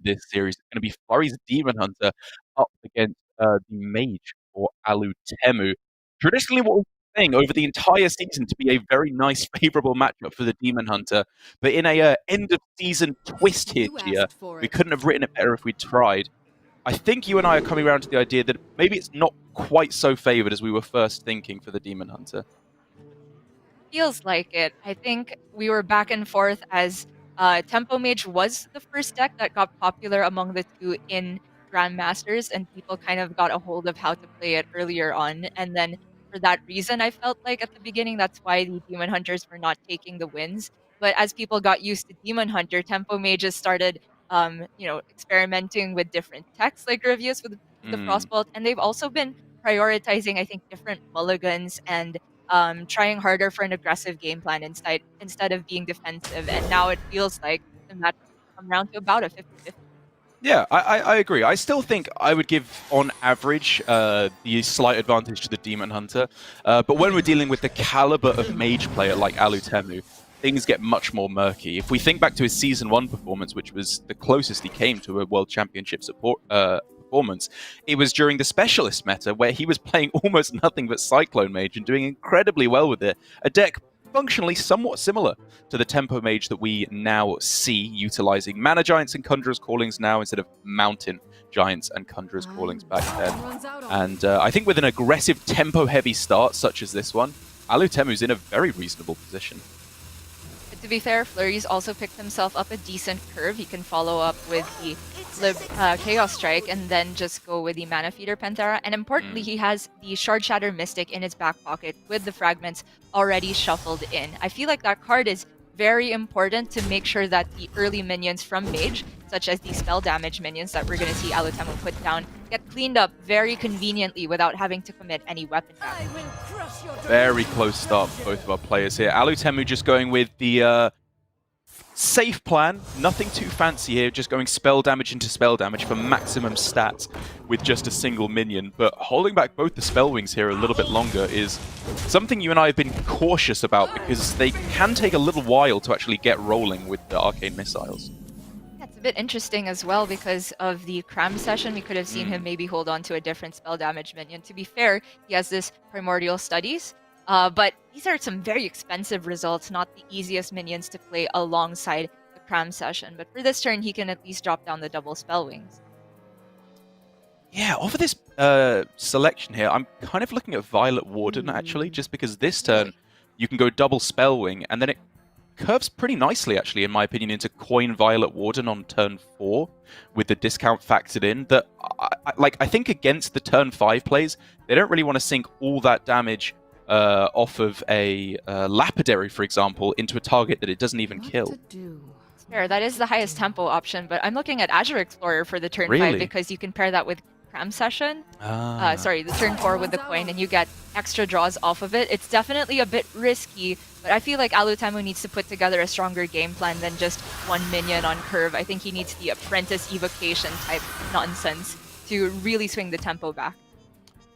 this series. It's going to be Flurry's Demon Hunter up against the Mage or Alutemu. Traditionally, what we're saying over the entire season to be a very nice, favorable matchup for the Demon Hunter, but in a end of season twist here, Gia, we couldn't have written it better if we tried. I think you and I are coming around to the idea that maybe it's not quite so favored as we were first thinking for the Demon Hunter. Feels like it. I think we were back and forth as Tempo Mage was the first deck that got popular among the two in Grandmasters, and people kind of got a hold of how to play it earlier on. And then for that reason, I felt like at the beginning, that's why the Demon Hunters were not taking the wins. But as people got used to Demon Hunter, Tempo Mages started, experimenting with different techs like Grievous with the Frostbolt, and they've also been prioritizing, I think, different mulligans and trying harder for an aggressive game plan instead of being defensive. And now it feels like the match come down to about a 50-50. Yeah, I agree. I still think I would give, on average, the slight advantage to the Demon Hunter. But when we're dealing with the caliber of Mage player like Alutemu, things get much more murky. If we think back to his Season 1 performance, which was the closest he came to a World Championship performance, it was during the Specialist meta, where he was playing almost nothing but Cyclone Mage and doing incredibly well with it. A deck functionally somewhat similar to the Tempo Mage that we now see, utilizing Mana Giants and Conjurer's Callings now instead of Mountain Giants and Conjurer's Callings back then. And I think with an aggressive tempo-heavy start such as this one, Alutemu's in a very reasonable position. But to be fair, Flurry's also picked himself up a decent curve. He can follow up with the Chaos Strike and then just go with the Mana Feeder Panthera. And importantly, he has the Shard Shatter Mystic in his back pocket with the fragments already shuffled in. I feel like that card is very important to make sure that the early minions from Mage, such as the spell damage minions that we're going to see Alutemu put down, get cleaned up very conveniently without having to commit any weapon damage. Very close start for both of our players here. Alutemu just going with the safe plan, nothing too fancy here, just going spell damage into spell damage for maximum stats with just a single minion. But holding back both the spell wings here a little bit longer is something you and I have been cautious about, because they can take a little while to actually get rolling with the arcane missiles. That's a bit interesting as well because of the cram session. We could have seen him maybe hold on to a different spell damage minion. To be fair, he has this Primordial Studies, but these are some very expensive results, not the easiest minions to play alongside the cram session. But for this turn, he can at least drop down the double spell wings. Yeah, over this selection here, I'm kind of looking at Violet Warden, actually, just because this turn you can go double Spellwing, and then it curves pretty nicely, actually, in my opinion, into Coin Violet Warden on turn 4, with the discount factored in. That I think against the turn 5 plays, they don't really want to sink all that damage off of a Lapidary, for example, into a target that it doesn't even kill. Fair, that is the highest tempo option, but I'm looking at Azure Explorer for the turn 5 because you can pair that with Cram Session. Sorry, the turn 4 with the coin, and you get extra draws off of it. It's definitely a bit risky, but I feel like Alutemu needs to put together a stronger game plan than just one minion on curve. I think he needs the Apprentice Evocation type nonsense to really swing the tempo back.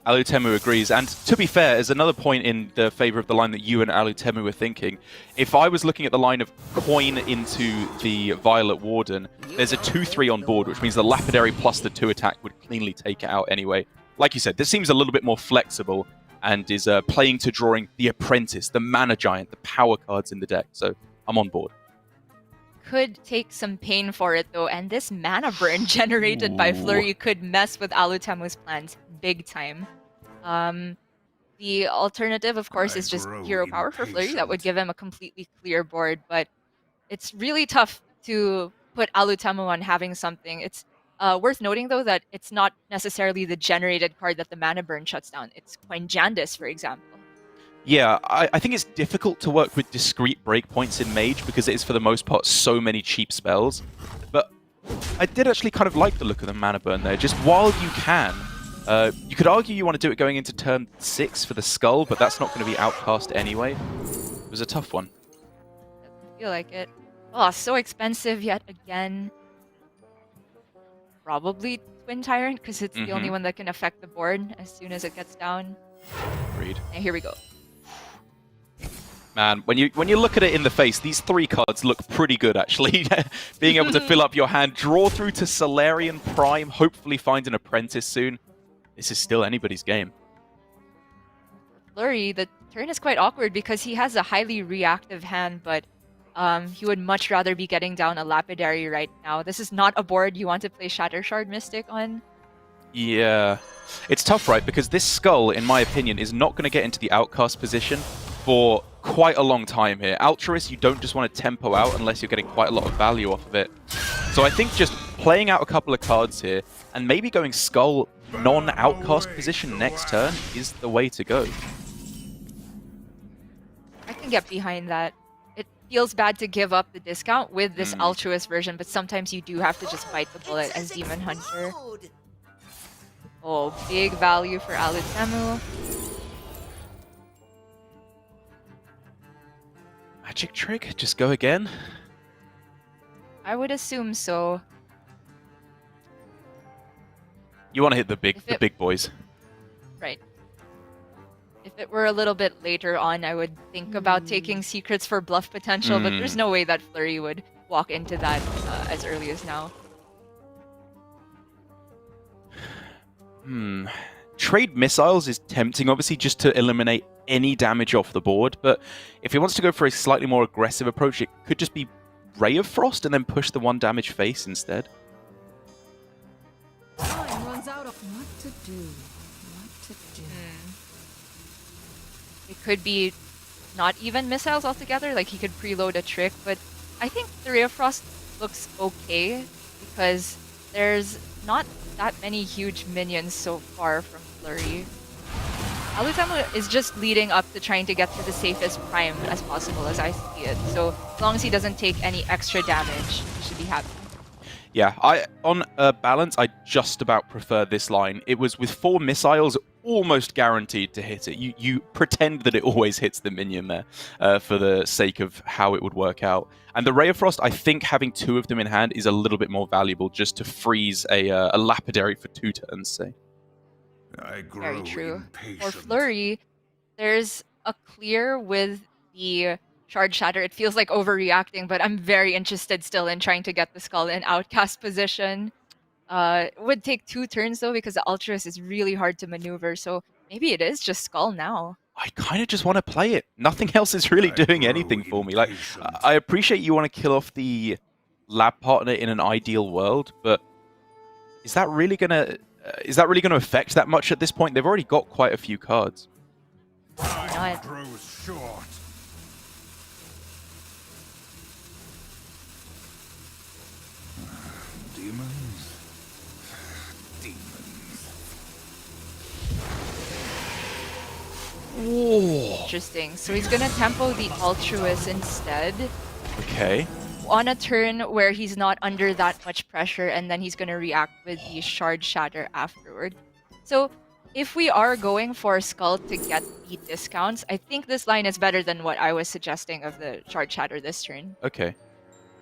Alutemu agrees, and to be fair, there's another point in the favor of the line that you and Alutemu were thinking. If I was looking at the line of coin into the Violet Warden, there's a 2-3 on board, which means the Lapidary plus the 2 attack would cleanly take it out anyway. Like you said, this seems a little bit more flexible and is playing to drawing the Apprentice, the Mana Giant, the power cards in the deck, so I'm on board. Could take some pain for it though, and this mana burn generated by Flurry could mess with Alutemu's plans big time. The alternative, of course, is just hero power for Flurry. That would give him a completely clear board, but it's really tough to put Alutemu on having something. It's worth noting though that it's not necessarily the generated card that the mana burn shuts down. It's Coin Jandis, for example. Yeah, I think it's difficult to work with discrete breakpoints in Mage because it is, for the most part, so many cheap spells. But I did actually kind of like the look of the mana burn there. Just while you can, you could argue you want to do it going into turn 6 for the Skull, but that's not going to be outcast anyway. It was a tough one. I feel like it. Oh, so expensive yet again. Probably Twin Tyrant, because it's the only one that can affect the board as soon as it gets down. Agreed. And here we go. Man, when you look at it in the face, these 3 cards look pretty good, actually. Being able to fill up your hand, draw through to Solarian Prime, hopefully find an apprentice soon. This is still anybody's game. Flurry, the turn is quite awkward because he has a highly reactive hand, but he would much rather be getting down a Lapidary right now. This is not a board you want to play Shatter Shard Mystic on. Yeah. It's tough, right? Because this Skull, in my opinion, is not going to get into the outcast position for quite a long time here. Altruist, you don't just want to tempo out unless you're getting quite a lot of value off of it. So I think just playing out a couple of cards here and maybe going Skull non-outcast position next turn is the way to go. I can get behind that. It feels bad to give up the discount with this Altruist version, but sometimes you do have to just bite the bullet as Demon Hunter. Oh, big value for Alutemu. Magic trick? Just go again? I would assume so. You want to hit the big boys. Right. If it were a little bit later on, I would think about taking Secrets for bluff potential, but there's no way that Flurry would walk into that as early as now. Trade Missiles is tempting, obviously, just to eliminate any damage off the board, but if he wants to go for a slightly more aggressive approach, it could just be Ray of Frost and then push the 1 damage face instead. Time runs out of what to do. What to do. It could be not even missiles altogether, like he could preload a trick, but I think the Ray of Frost looks okay because there's not that many huge minions so far from Flurry. Alutemu is just leading up to trying to get to the safest prime as possible as I see it, so as long as he doesn't take any extra damage, he should be happy. Yeah, on balance, I just about prefer this line. It was with 4 missiles, almost guaranteed to hit it. You pretend that it always hits the minion there for the sake of how it would work out. And the Ray of Frost, I think having 2 of them in hand is a little bit more valuable just to freeze a Lapidary for 2 turns, say. Very true. For Flurry, there's a clear with the Shard Shatter. It feels like overreacting, but I'm very interested still in trying to get the Skull in outcast position. It would take 2 turns though because the Altruist is really hard to maneuver, so maybe it is just Skull now. I kind of just want to play it. Nothing else is really doing anything for me. Like, I appreciate you want to kill off the lab partner in an ideal world, but is that really gonna affect that much at this point? They've already got quite a few cards. Not. Grows short. Demons. Whoa. Interesting. So he's gonna tempo the Altruist instead. Okay. On a turn where he's not under that much pressure, and then he's gonna react with the Shard Shatter afterward. So if we are going for Skull to get the discounts, I think this line is better than what I was suggesting of the Shard Shatter this turn. Okay.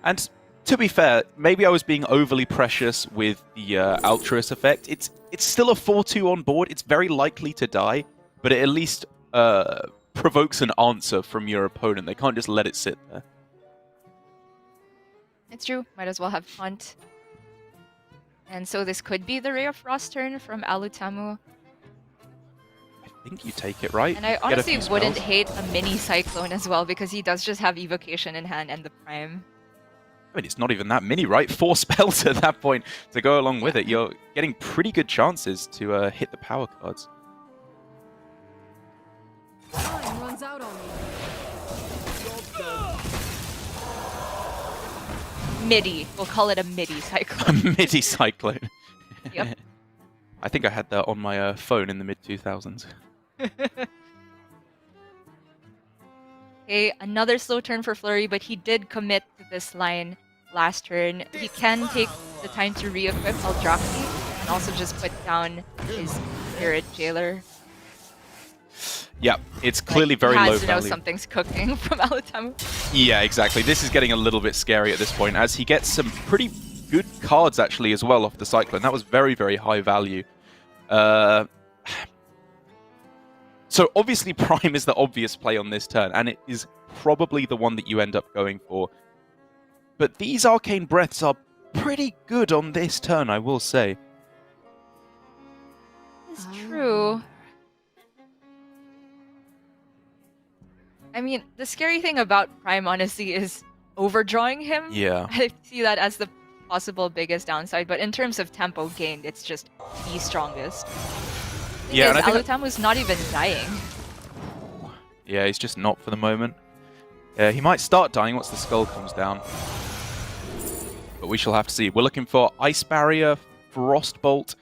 And to be fair, maybe I was being overly precious with the Altruist effect. It's still a 4-2 on board. It's very likely to die, but it at least provokes an answer from your opponent. They can't just let it sit there. It's true. Might as well have Hunt. And so this could be the Ray of Frost turn from Alutemu. I think you take it, right? And I Get a honestly few wouldn't spells. hate a mini Cyclone as well because he does just have Evocation in hand and the Prime. I mean, it's not even that many, right? 4 spells at that point to go along with it. You're getting pretty good chances to hit the power cards. Time runs out on me. MIDI. We'll call it a MIDI Cyclone. MIDI Cyclone. Yep. I think I had that on my phone in the mid-2000s. Okay, another slow turn for Flurry, but he did commit to this line last turn. He can take the time to re-equip Eldrazi and also just put down his Spirit Jailer. Yeah, it's clearly very he low has to know value. something's cooking from Alutemu. Yeah, exactly. This is getting a little bit scary at this point, as he gets some pretty good cards, actually, as well off the Cyclone. That was very, very high value. So, obviously, Prime is the obvious play on this turn, and it is probably the one that you end up going for. But these Arcane Breaths are pretty good on this turn, I will say. It's true. I mean, the scary thing about Prime, honestly, is overdrawing him. Yeah. I see that as the possible biggest downside, but in terms of tempo gained, it's just the strongest. Yeah, and I think Alutemu's not even dying. Yeah, he's just not for the moment. Yeah, he might start dying once the skull comes down. But we shall have to see. We're looking for Ice Barrier, Frostbolt.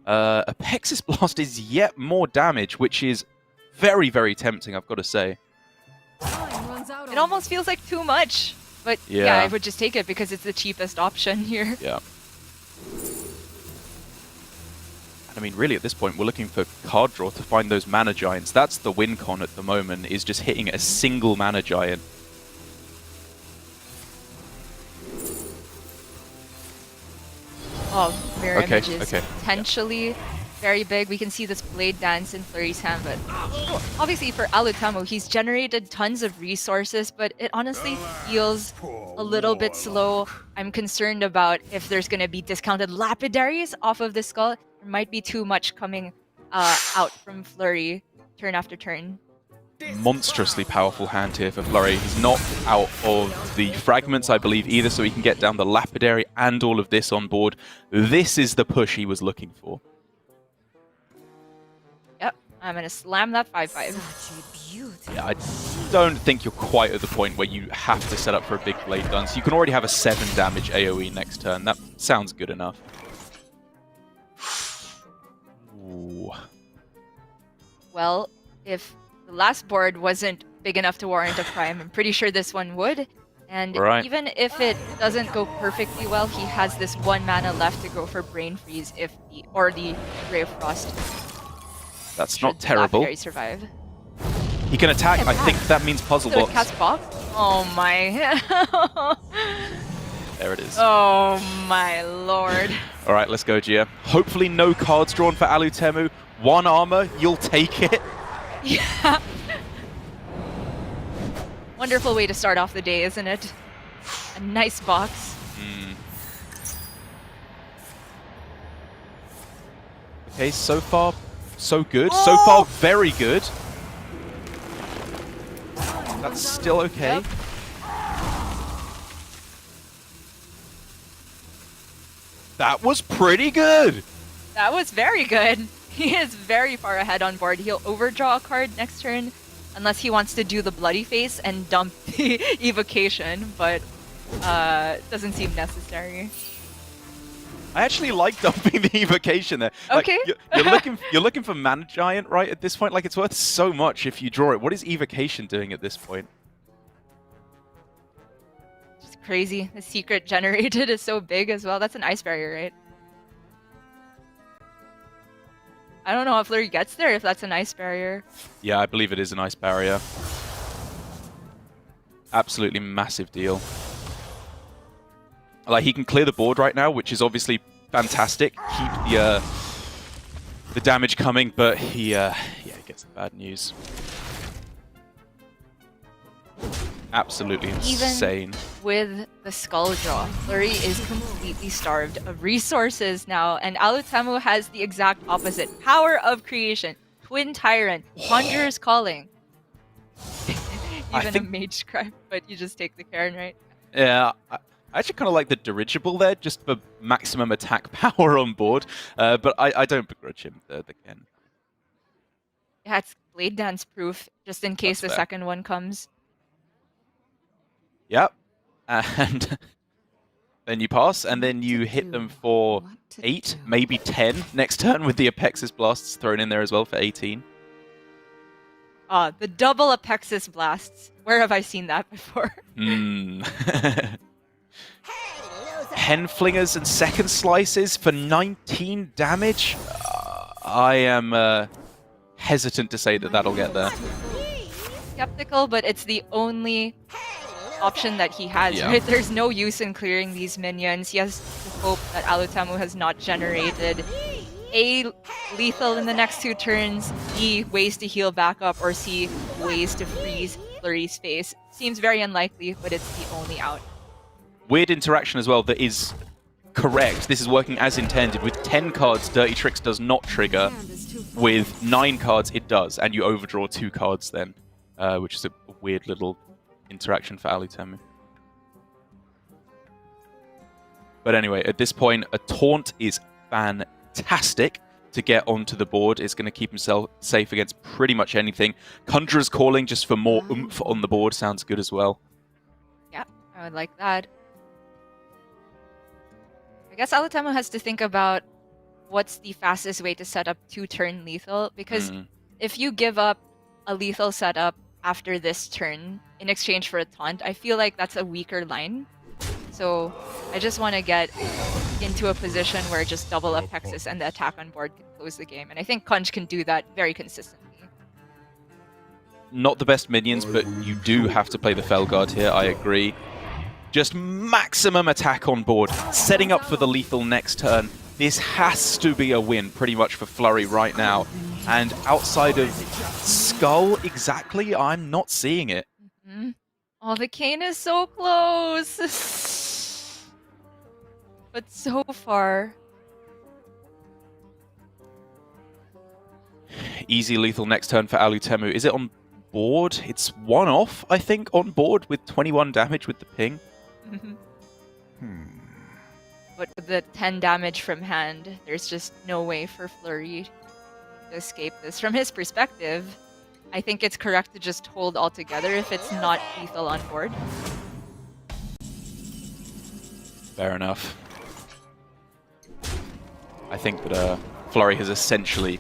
Apexis Blast is yet more damage, which is very, very tempting, I've got to say. It almost feels like too much. But yeah, I would just take it because it's the cheapest option here. Yeah. I mean, really, at this point, we're looking for card draw to find those mana giants. That's the win con at the moment, is just hitting a single mana giant. Oh, Mirror Image is potentially very big. We can see this Blade Dance in Flurry's hand, but obviously for Alutemu, he's generated tons of resources, but it honestly feels a little bit slow. I'm concerned about if there's going to be discounted lapidaries off of the skull. There might be too much coming out from Flurry turn after turn. Monstrously powerful hand here for Flurry. He's not out of the fragments, I believe, either, so he can get down the lapidary and all of this on board. This is the push he was looking for. Yep, I'm going to slam that 5-5. Yeah, I don't think you're quite at the point where you have to set up for a big blade gun, so you can already have a 7 damage AoE next turn. That sounds good enough. Ooh. Well, if the last board wasn't big enough to warrant a Prime, I'm pretty sure this one would. And even if it doesn't go perfectly well, he has this 1 mana left to go for Brain Freeze if the Ray of Frost. That's not terrible. Survive. He can attack. I think that means Puzzle Box. Cast Box? Oh my. There it is. Oh my lord. All right, let's go, Gia. Hopefully no cards drawn for Alutemu. 1 armor, you'll take it. Yeah. Wonderful way to start off the day, isn't it? A nice box. Okay, so far, so good. So far, very good. That's still okay. Yep. That was pretty good. That was very good. He is very far ahead on board. He'll overdraw a card next turn, unless he wants to do the bloody face and dump the evocation, but doesn't seem necessary. I actually like dumping the evocation there. Okay. Like, you're looking for Mana Giant, right? At this point, like, it's worth so much if you draw it. What is evocation doing at this point? Just crazy. The secret generated is so big as well. That's an ice barrier, right? I don't know how Flurry gets there if that's an ice barrier. Yeah, I believe it is an ice barrier. Absolutely massive deal. Like, he can clear the board right now, which is obviously fantastic. Keep the damage coming, but he gets the bad news. Absolutely insane. Even with the skull draw, Flurry is completely starved of resources now, and Alutemu has the exact opposite. Power of creation, Twin Tyrant, Conjurer's Calling. Even a Mage Scribe, but you just take the Karen, right? Yeah, I actually kind of like the dirigible there, just for maximum attack power on board, but I don't begrudge him the Ken. Yeah, it's Blade Dance proof, just in case the second one comes. Yep, and then you pass, and then you hit them for 8, maybe 10 next turn with the Apexis Blasts thrown in there as well for 18. The double Apexis Blasts. Where have I seen that before? Henflingers and Second Slices for 19 damage? I am hesitant to say that that'll get there. Skeptical, but it's the only option that he has, right? There's no use in clearing these minions. He has to hope that Alutemu has not generated A, lethal in the next 2 turns, B, ways to heal back up, or C, ways to freeze Flurry's face. Seems very unlikely, but it's the only out. Weird interaction as well that is correct. This is working as intended. With 10 cards, Dirty Tricks does not trigger. With 9 cards, it does, and you overdraw 2 cards then, which is a weird little interaction for Alutemu. But anyway, at this point, a taunt is fantastic to get onto the board. It's going to keep himself safe against pretty much anything. Conjurer's Calling, just for more oomph on the board, sounds good as well. Yeah, I would like that. I guess Alutemu has to think about what's the fastest way to set up 2-turn lethal, because if you give up a lethal setup after this turn in exchange for a taunt, I feel like that's a weaker line. So I just want to get into a position where just double up Hexus and the attack on board can close the game. And I think Conj can do that very consistently. Not the best minions, but you do have to play the Felguard here, I agree. Just maximum attack on board, setting up for the lethal next turn. This has to be a win pretty much for Flurry right now. And outside of Skull exactly, I'm not seeing it. Oh, the cane is so close. But so far. Easy lethal next turn for Alutemu. Is it on board? It's 1 off, I think, on board with 21 damage with the ping. But with the 10 damage from hand, there's just no way for Flurry to escape this. From his perspective, I think it's correct to just hold all together if it's not lethal on board. Fair enough. I think that Flurry has essentially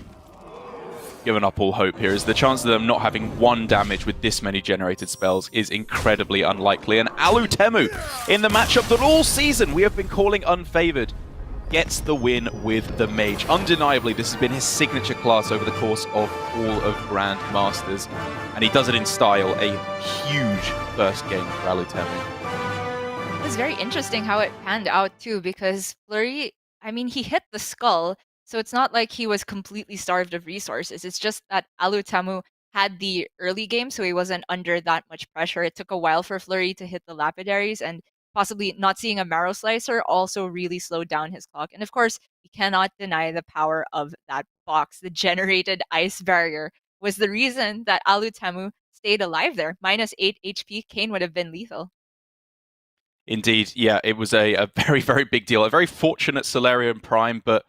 given up all hope here, as the chance of them not having 1 damage with this many generated spells is incredibly unlikely. And Alutemu, in the matchup that all season we have been calling unfavored, gets the win with the Mage. Undeniably, this has been his signature class over the course of all of Grandmasters, and he does it in style. A huge first game for Alutemu. It was very interesting how it panned out too, because Flurry, I mean, he hit the skull, so it's not like he was completely starved of resources. It's just that Alutemu had the early game, so he wasn't under that much pressure. It took a while for Flurry to hit the lapidaries, and possibly not seeing a Marrow Slicer also really slowed down his clock. And of course, we cannot deny the power of that box. The generated ice barrier was the reason that Alutemu stayed alive there. Minus 8 HP, Kayn would have been lethal. Indeed, yeah, it was a very, very big deal. A very fortunate Solarian Prime, but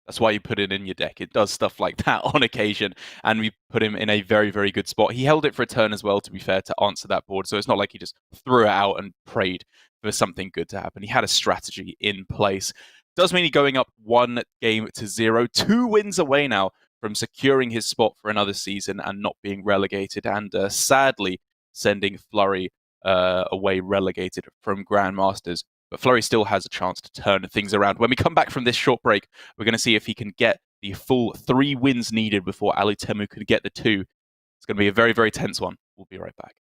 that's why you put it in your deck. It does stuff like that on occasion, and we put him in a very, very good spot. He held it for a turn as well, to be fair, to answer that board, so it's not like he just threw it out and prayed for something good to happen. He had a strategy in place. Does mean he's going up 1-0, 2 wins away now from securing his spot for another season and not being relegated, and sadly sending Flurry away relegated from Grandmasters. But Flurry still has a chance to turn things around. When we come back from this short break, we're going to see if he can get the full 3 wins needed before Alutemu could get the 2. It's going to be a very, very tense one. We'll be right back.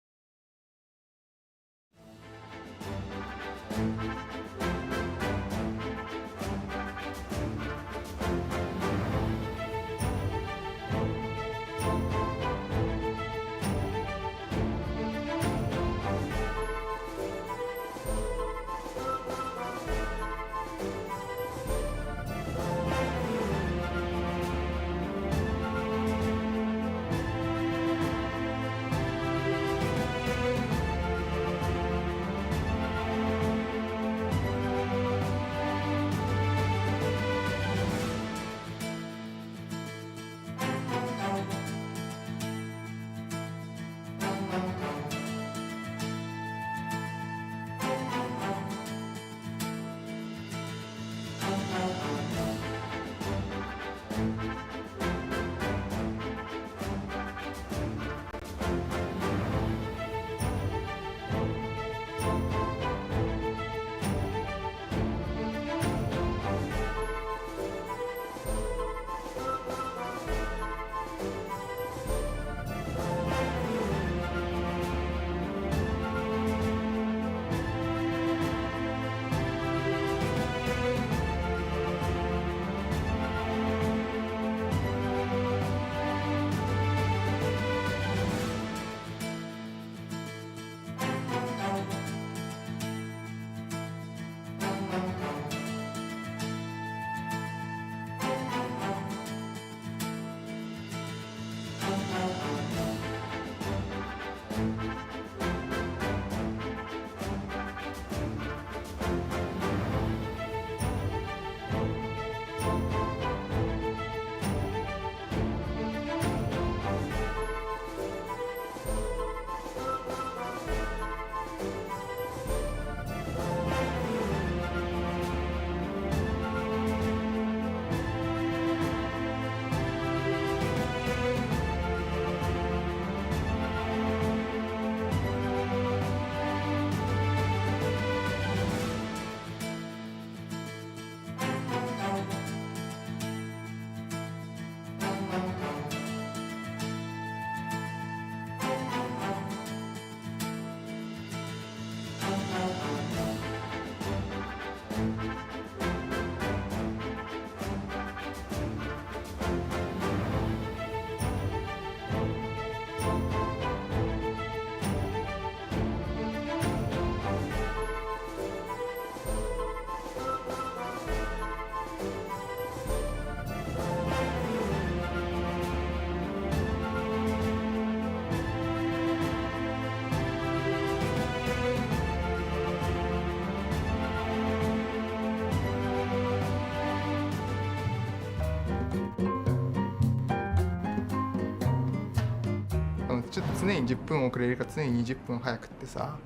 ちょっと常に10分遅れるか常に20分早くってさ、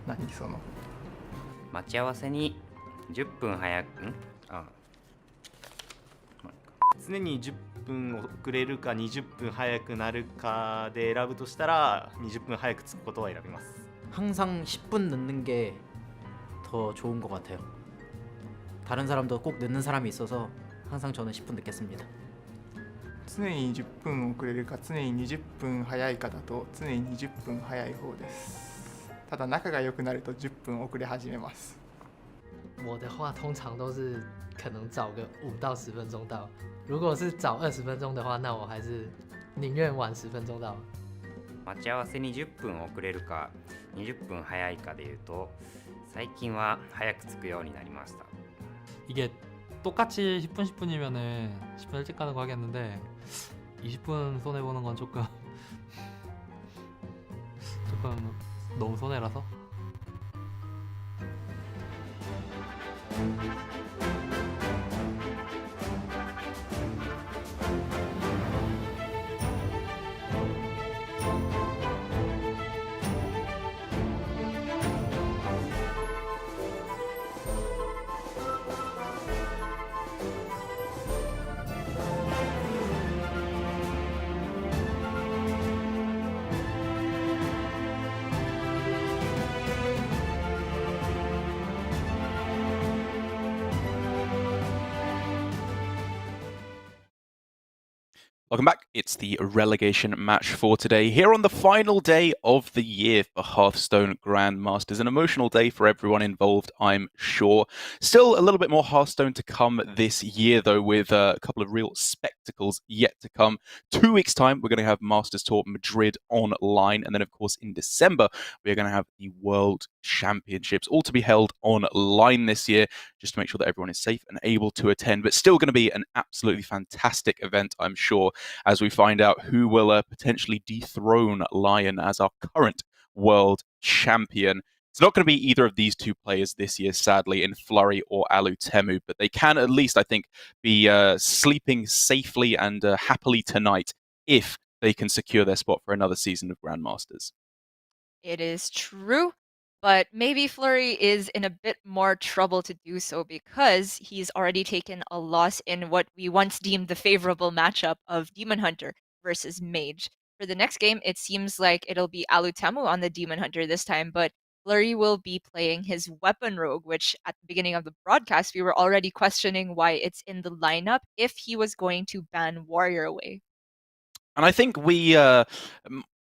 何その待ち合わせに10分早く常に10分遅れるか20分早くなるかで選ぶとしたら20分早く着くことは選びます。 항상 10분 늦는 게 더 좋은 것 같아요. 다른 사람도 꼭 늦는 사람이 있어서 항상 저는 10분 늦겠습니다. 常に10分遅れるか常に20分早いかだと常に20分早い方です。ただ仲が良くなると10分遅れ始めます。我的话通常都是可能早个5到10分钟到，如果是早20分钟的话，那我还是宁愿晚10分钟到。待ち合わせに10分遅れるか20分早いかでいうと最近は早く着くようになりました。 이게 똑같이 10분 10분이면은 10분 일찍 가는 거 하겠는데 20분 손해보는 건 조금 너무 손해라서. Welcome back. It's the relegation match for today. Here on the final day of the year for Hearthstone Grandmasters. An emotional day for everyone involved, I'm sure. Still a little bit more Hearthstone to come this year, though, with a couple of real spectacles yet to come. 2 weeks' time, we're going to have Masters Tour Madrid online. And then, of course, in December, we're going to have the World Championships, all to be held online this year, just to make sure that everyone is safe and able to attend. But still going to be an absolutely fantastic event, I'm sure, as we find out who will potentially dethrone Lion as our current world champion. It's not going to be either of these two players this year, sadly, in Flurry or Alutemu, but they can at least, I think, be sleeping safely and happily tonight if they can secure their spot for another season of Grandmasters. It is true, but maybe Flurry is in a bit more trouble to do so because he's already taken a loss in what we once deemed the favorable matchup of Demon Hunter versus Mage. For the next game, it seems like it'll be Alutemu on the Demon Hunter this time, but Flurry will be playing his Weapon Rogue, which at the beginning of the broadcast, we were already questioning why it's in the lineup if he was going to ban Warrior away. And I think we,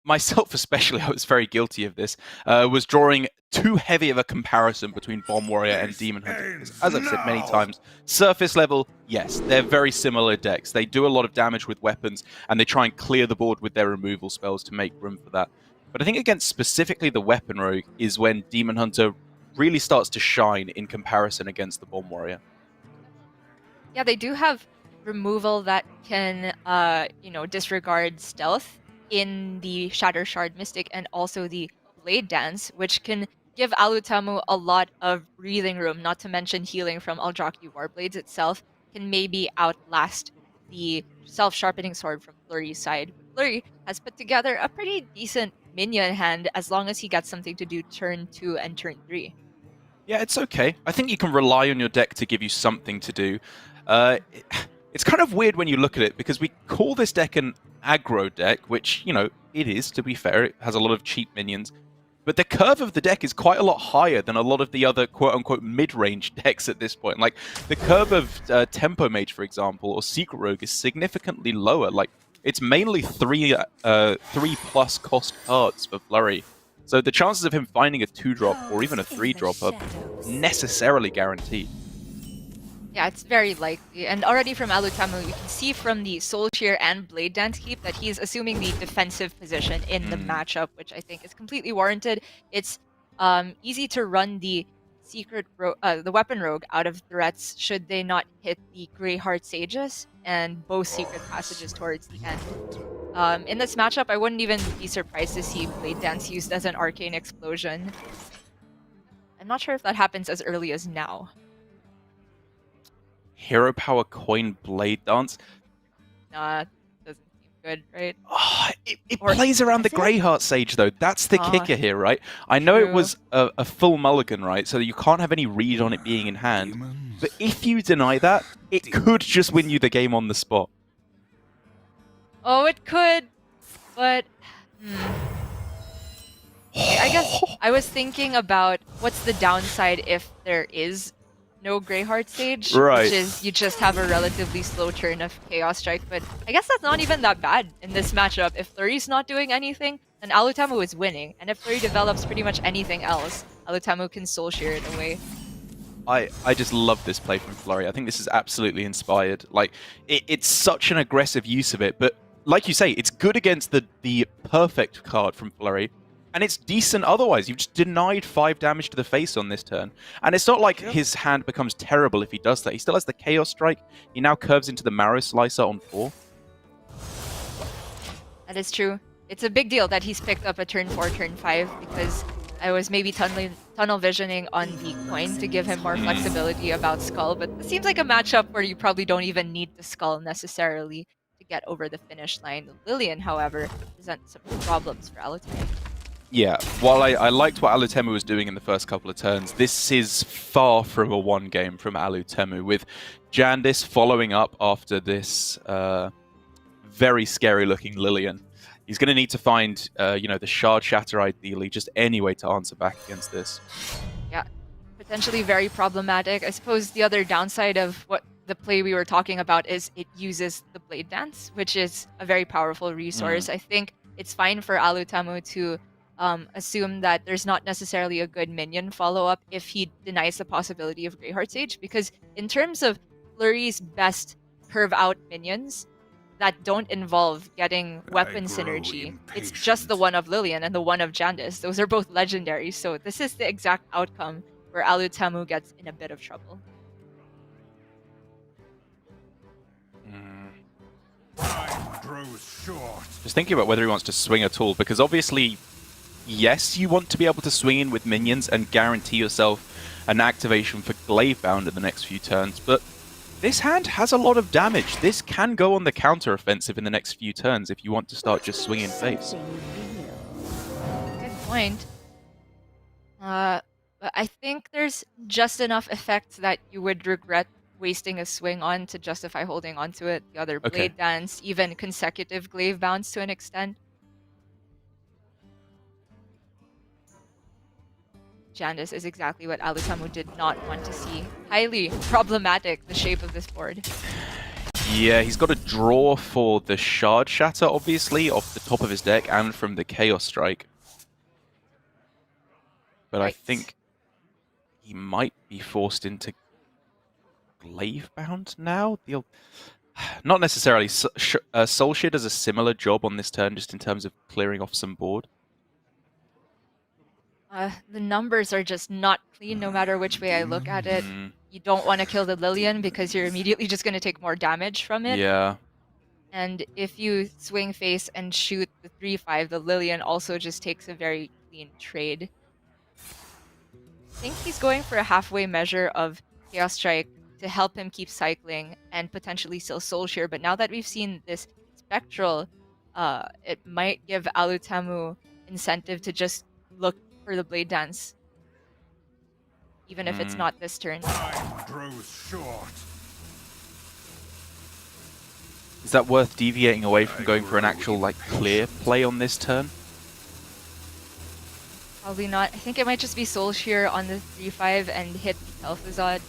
myself especially, I was very guilty of this, was drawing too heavy of a comparison between Bomb Warrior and Demon Hunter. Because, as I've said many times, surface level, yes, they're very similar decks. They do a lot of damage with weapons, and they try and clear the board with their removal spells to make room for that. But I think against specifically the Weapon Rogue is when Demon Hunter really starts to shine in comparison against the Bomb Warrior. Yeah, they do have removal that can, disregard stealth in the Shatter Shard Mystic and also the Blade Dance, which can give Alutemu a lot of breathing room, not to mention healing from Eldrazi Warblades itself. can maybe outlast the self-sharpening sword from Flurry's side. Flurry has put together a pretty decent minion hand as long as he gets something to do turn 2 and turn 3. Yeah, it's okay. I think you can rely on your deck to give you something to do. It's kind of weird when you look at it, because we call this deck an aggro deck, which, you know, it is, to be fair. It has a lot of cheap minions. But the curve of the deck is quite a lot higher than a lot of the other quote-unquote mid-range decks at this point. Like, the curve of Tempo Mage, for example, or Secret Rogue is significantly lower. Like, it's mainly 3+ cost cards for Flurry. So the chances of him finding a 2-drop or even a 3-drop are necessarily guaranteed. Yeah, it's very likely. And already from Alutemu, you can see from the Soul Shear and Blade Dance keep that he's assuming the defensive position in the matchup, which I think is completely warranted. It's easy to run the the Weapon Rogue out of threats should they not hit the Greyheart Sages and both Secret Passages towards the end. In this matchup, I wouldn't even be surprised to see Blade Dance used as an Arcane Explosion. I'm not sure if that happens as early as now. Hero Power Coin Blade Dance. Nah, doesn't seem good, right? Oh, it plays around the Greyheart Sage, though. That's the kicker here, right? I know it was a full mulligan, right? So you can't have any read on it being in hand. But if you deny that, it could just win you the game on the spot. Oh, it could, but... I guess I was thinking about what's the downside if there is no Greyheart Sage, which is you just have a relatively slow turn of Chaos Strike, but I guess that's not even that bad in this matchup. If Flurry's not doing anything, then Alutemu is winning, and if Flurry develops pretty much anything else, Alutemu can Soul Shear it away. I just love this play from Flurry. I think this is absolutely inspired. Like, it's such an aggressive use of it, but like you say, it's good against the perfect card from Flurry. And it's decent otherwise. You've just denied 5 damage to the face on this turn. And it's not like his hand becomes terrible if he does that. He still has the Chaos Strike. He now curves into the Marrow Slicer on 4. That is true. It's a big deal that he's picked up a turn 4, turn 5, because I was maybe tunnel visioning on the coin to give him more flexibility about Skull. But it seems like a matchup where you probably don't even need the Skull necessarily to get over the finish line. Lillian, however, presents some problems for Alutemu. Yeah, while I liked what Alutemu was doing in the first couple of turns, this is far from a one game from Alutemu, with Jandice following up after this very scary-looking Lillian. He's going to need to find, the Shard Shatter ideally, just any way to answer back against this. Yeah, potentially very problematic. I suppose the other downside of what the play we were talking about is it uses the Blade Dance, which is a very powerful resource. I think it's fine for Alutemu to assume that there's not necessarily a good minion follow-up if he denies the possibility of Greyheart Sage, because in terms of Flurry's best curve-out minions that don't involve getting weapon synergy, it's just the one of Lillian and the one of Jandice. Those are both legendary, so this is the exact outcome where Alutemu gets in a bit of trouble. Time grows short. Just thinking about whether he wants to swing at all, because obviously, yes, you want to be able to swing in with minions and guarantee yourself an activation for Glavebound in the next few turns, but this hand has a lot of damage. This can go on the counter-offensive in the next few turns if you want to start just swinging face. Good point. But I think there's just enough effect that you would regret wasting a swing on to justify holding onto it. The other Blade Dance, even consecutive Glavebounds to an extent. Jandice is exactly what Alutemu did not want to see. Highly problematic, the shape of this board. Yeah, he's got to draw for the Shard Shatter, obviously, off the top of his deck and from the Chaos Strike. But I think he might be forced into Glavebound now? Not necessarily. Soul Shear does a similar job on this turn, just in terms of clearing off some board. The numbers are just not clean no matter which way I look at it. You don't want to kill the Lillian because you're immediately just going to take more damage from it. Yeah. And if you swing face and shoot the 3/5, the Lillian also just takes a very clean trade. I think he's going for a halfway measure of Chaos Strike to help him keep cycling and potentially still Soul Shear. But now that we've seen this Spectral, it might give Alutemu incentive to just look for the Blade Dance, even if it's not this turn. Time grows short. Is that worth deviating away from going for an actual like clear play on this turn? Probably not. I think it might just be Soul Shear on the 3-5 and hit the Kel'Thuzad.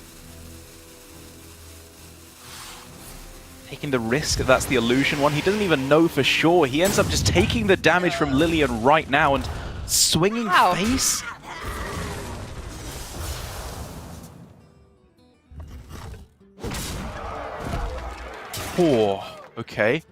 Taking the risk that that's the illusion one. He doesn't even know for sure. He ends up just taking the damage from Lillian right now and swinging face. Poor. Okay.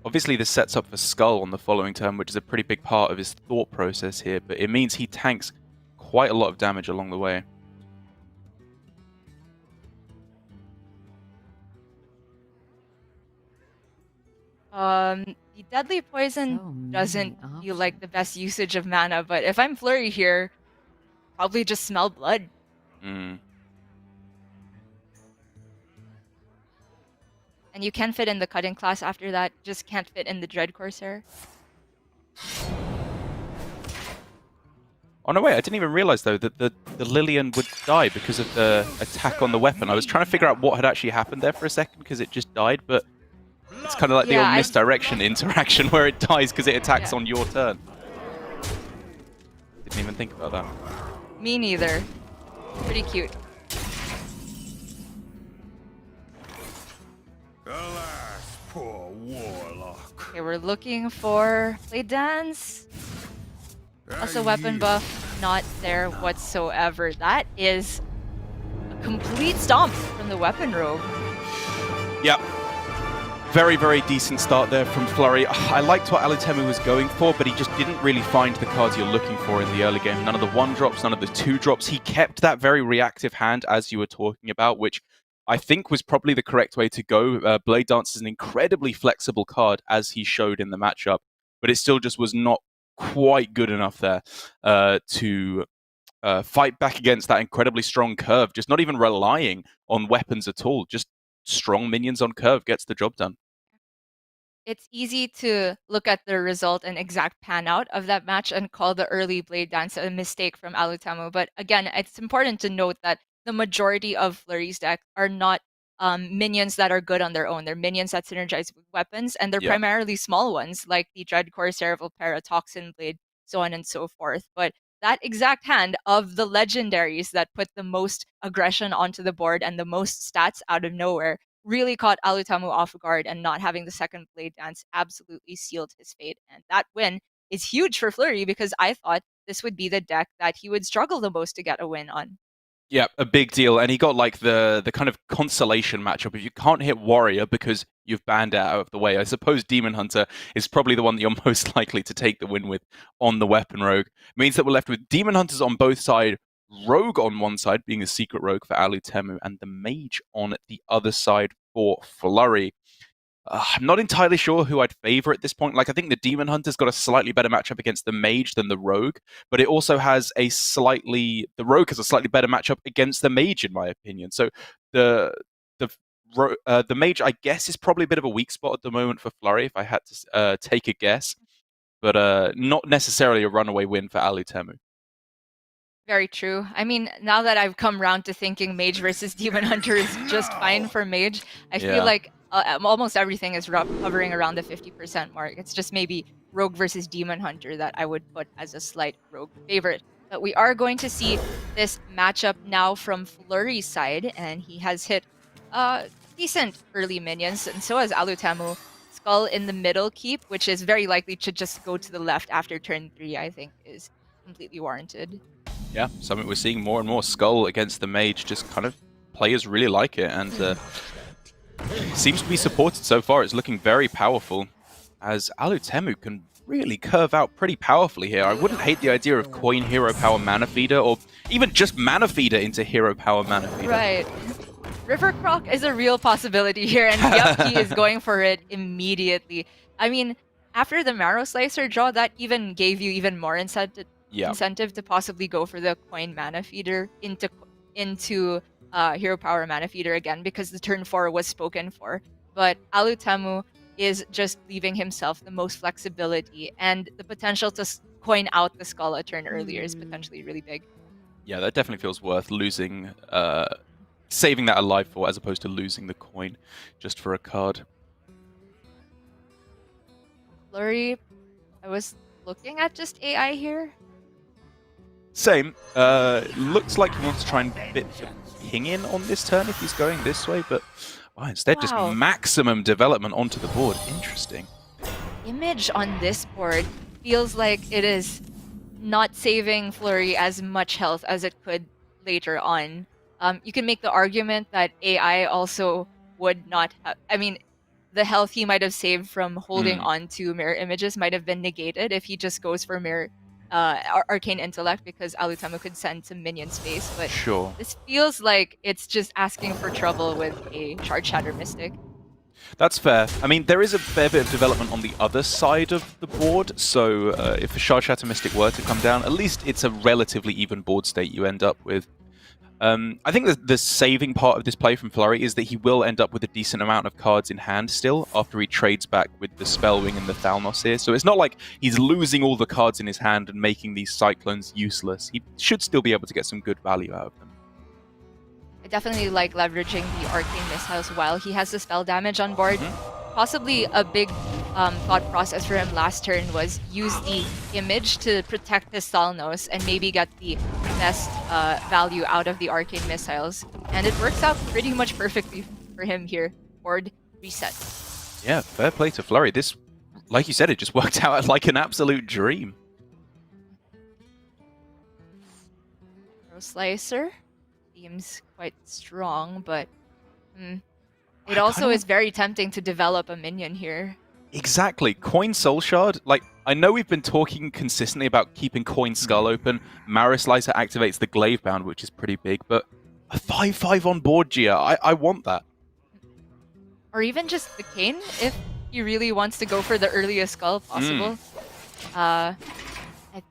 Obviously, this sets up for Skull on the following turn, which is a pretty big part of his thought process here, but it means he tanks quite a lot of damage along the way. The Deadly Poison doesn't feel like the best usage of mana, but if I'm Flurry here, probably just smell blood. Mm. And you can fit in the Cutting class after that, just can't fit in the Dread Corsair. Oh no, wait, I didn't even realize though that the Lillian would die because of the attack on the weapon. I was trying to figure out what had actually happened there for a second because it just died, but it's kind of like the old misdirection interaction where it dies because it attacks on your turn. Didn't even think about that. Me neither. Pretty cute. Alas, poor warlock. Okay, we're looking for Blade Dance. Also weapon buff, not there whatsoever. That is a complete stomp from the weapon rogue. Yep. Very, very decent start there from Flurry. I liked what Alutemu was going for, but he just didn't really find the cards you're looking for in the early game. None of the 1-drops, none of the 2-drops. He kept that very reactive hand, as you were talking about, which I think was probably the correct way to go. Blade Dance is an incredibly flexible card, as he showed in the matchup, but it still just was not quite good enough there to fight back against that incredibly strong curve, just not even relying on weapons at all. Just strong minions on curve gets the job done. It's easy to look at the result and exact pan out of that match and call the early Blade Dance a mistake from Alutemu. But again, it's important to note that the majority of Flurry's deck are not minions that are good on their own. They're minions that synergize with weapons, and they're primarily small ones like the Dread Corsair, Volpera, Toxin Blade, so on and so forth. But that exact hand of the legendaries that put the most aggression onto the board and the most stats out of nowhere really caught Alutemu off guard, and not having the second Blade Dance absolutely sealed his fate. And that win is huge for Flurry because I thought this would be the deck that he would struggle the most to get a win on. Yeah, a big deal. And he got like the kind of consolation matchup. If you can't hit Warrior because you've banned it out of the way, I suppose Demon Hunter is probably the one that you're most likely to take the win with on the Weapon Rogue. It means that we're left with Demon Hunters on both sides, Rogue on one side, being a secret rogue for Alutemu, and the Mage on the other side for Flurry. I'm not entirely sure who I'd favor at this point. Like, I think the Demon Hunter's got a slightly better matchup against the Mage than the Rogue, but it also has the Rogue has a slightly better matchup against the Mage, in my opinion. So the Mage, I guess, is probably a bit of a weak spot at the moment for Flurry, if I had to take a guess, but not necessarily a runaway win for Alutemu. Very true. I mean, now that I've come around to thinking Mage versus Demon Hunter is just fine for Mage, I feel like almost everything is hovering around the 50% mark. It's just maybe Rogue versus Demon Hunter that I would put as a slight Rogue favorite. But we are going to see this matchup now from Flurry's side, and he has hit decent early minions, and so has Alutemu. Skull in the middle keep, which is very likely to just go to the left after turn 3, I think is completely warranted. Yeah, something we're seeing more and more. Skull against the Mage, just kind of players really like it, and seems to be supported so far. It's looking very powerful, as Alutemu can really curve out pretty powerfully here. I wouldn't hate the idea of Coin Hero Power Mana Feeder, or even just Mana Feeder into Hero Power Mana Feeder. Right. River Croc is a real possibility here, and yep, he is going for it immediately. I mean, after the Marrow Slicer draw, that even gave you even more incentive incentive to possibly go for the coin mana feeder into hero power mana feeder again, because the turn 4 was spoken for. But Alutemu is just leaving himself the most flexibility, and the potential to coin out the skull a turn earlier is potentially really big. Yeah, that definitely feels worth losing, saving that alive for, as opposed to losing the coin just for a card. Flurry, I was looking at just AI here. Same. Looks like he wants to try and fit the ping in on this turn if he's going this way, but instead just maximum development onto the board. Interesting. Image on this board feels like it is not saving Flurry as much health as it could later on. You can make the argument that AI also would not have... I mean, the health he might have saved from holding on to mirror images might have been negated if he just goes for mirror arcane intellect, because Alutemu could send some minion space. But this feels like it's just asking for trouble with a Shard Shatter Mystic. That's fair. I mean, there is a fair bit of development on the other side of the board, so if a Shard Shatter Mystic were to come down, at least it's a relatively even board state you end up with. I think the saving part of this play from Flurry is that he will end up with a decent amount of cards in hand still after he trades back with the Spellwing and the Thalnos here. So it's not like he's losing all the cards in his hand and making these Cyclones useless. He should still be able to get some good value out of them. I definitely like leveraging the Arcane Missiles while he has the spell damage on board. Possibly a big thought process for him last turn was use the image to protect his Thalnos and maybe get the best value out of the Arcane Missiles. And it works out pretty much perfectly for him here. Board reset. Yeah, fair play to Flurry. This, like you said, it just worked out like an absolute dream. Arrow Slicer seems quite strong, but it also is very tempting to develop a minion here. Exactly. Coin Soul Shard. Like, I know we've been talking consistently about keeping Coin Skull open. Marrow Slicer activates the Glaive Bound, which is pretty big, but a 5/5 on board, Gia. I want that. Or even just the Cane, if he really wants to go for the earliest skull possible. I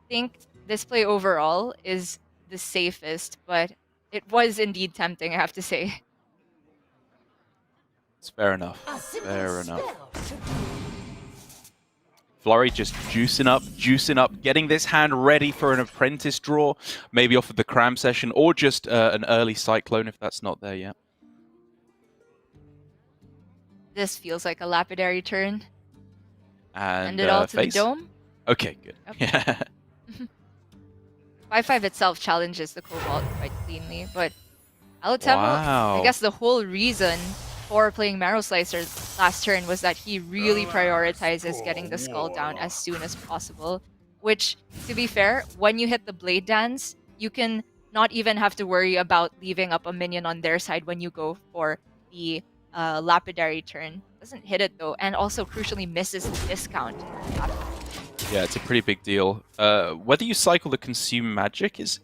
think this play overall is the safest, but it was indeed tempting, I have to say. It's fair enough. Fair enough. Flurry just juicing up, getting this hand ready for an Apprentice draw, maybe off of the Cram Session, or just an early Cyclone if that's not there yet. This feels like a Lapidary turn. And it all to face? the Dome. Okay, good. Yeah. 5/5 itself challenges the Cobalt quite cleanly, but Alutemu, Wow. I guess the whole reason for playing Marrow Slicer last turn was that he really prioritizes getting the skull down as soon as possible, which, to be fair, when you hit the Blade Dance, you can not even have to worry about leaving up a minion on their side when you go for the Lapidary turn. Doesn't hit it though, and also crucially misses the discount. Yeah, it's a pretty big deal. Whether you cycle the Consume Magic is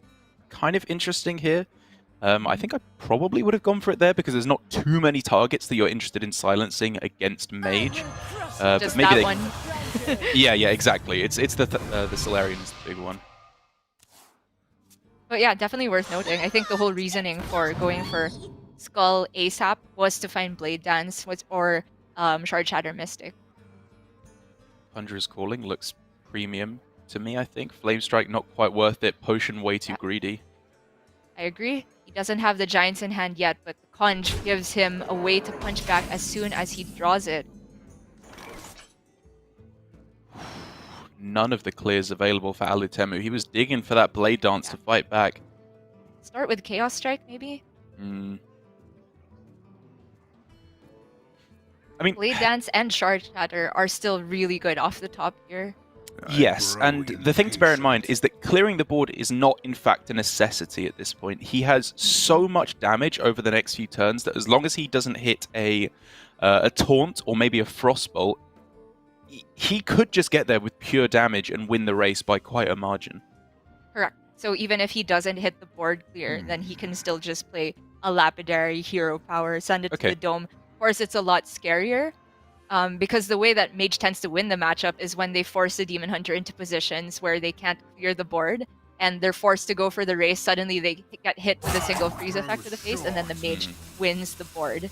kind of interesting here. I think I probably would have gone for it there because there's not too many targets that you're interested in silencing against Mage. Just but maybe that one. yeah, exactly. It's the Solarian is the big one. But yeah, definitely worth noting. I think the whole reasoning for going for Skull ASAP was to find Blade Dance or Shard Shatter Mystic. Conjurer's Calling looks premium to me, I think. Flame Strike not quite worth it. Potion way too greedy. I agree. He doesn't have the Giants in hand yet, but the Conj gives him a way to punch back as soon as he draws it. None of the clears available for Alutemu. He was digging for that Blade Dance to fight back. Start with Chaos Strike, maybe? I mean, Blade Dance and Shard Shatter are still really good off the top here. Yes, and the thing to bear in mind is that clearing the board is not, in fact, a necessity at this point. He has so much damage over the next few turns that as long as he doesn't hit a Taunt or maybe a Frostbolt, he could just get there with pure damage and win the race by quite a margin. Correct. So even if he doesn't hit the board clear, then he can still just play a Lapidary, Hero Power, send it to the Dome. Of course, it's a lot scarier, Because the way that Mage tends to win the matchup is when they force the Demon Hunter into positions where they can't clear the board, and they're forced to go for the race. Suddenly they get hit with a single freeze effect to the face, and then the Mage wins the board.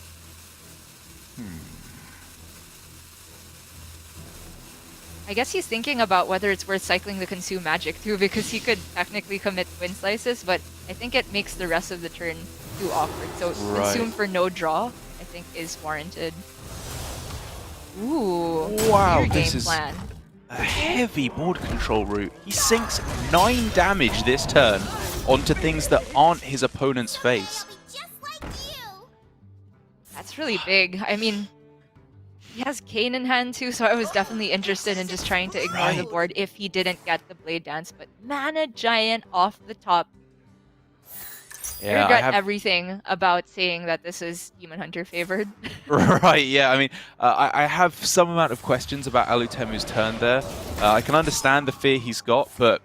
I guess he's thinking about whether it's worth cycling the Consume Magic too, because he could technically commit Twin Slices, but I think it makes the rest of the turn too awkward. So Consume for no draw, I think, is warranted. Ooh, Wow, clear this game is plan. a heavy board control route. He sinks 9 damage this turn onto things that aren't his opponent's face. That's really big. I mean, he has Kane in hand too, so I was definitely interested in just trying to ignore the board if he didn't get the Blade Dance. But Mana Giant off the top. I regret everything about saying that this is Demon Hunter favored. Right, yeah, I mean, I have some amount of questions about Alutemu's turn there. I can understand the fear he's got, but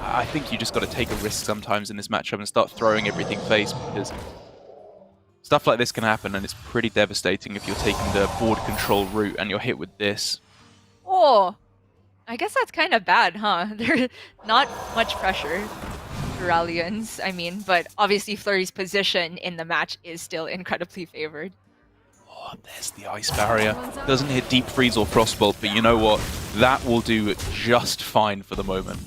I think you just got to take a risk sometimes in this matchup and start throwing everything face, because stuff like this can happen, and it's pretty devastating if you're taking the board control route and you're hit with this. Oh, I guess that's kind of bad, huh? There's not much pressure. Rallians, I mean, but obviously Flurry's position in the match is still incredibly favored. Oh, there's the ice barrier. Doesn't hit Deep Freeze or Frostbolt, but you know what? That will do just fine for the moment.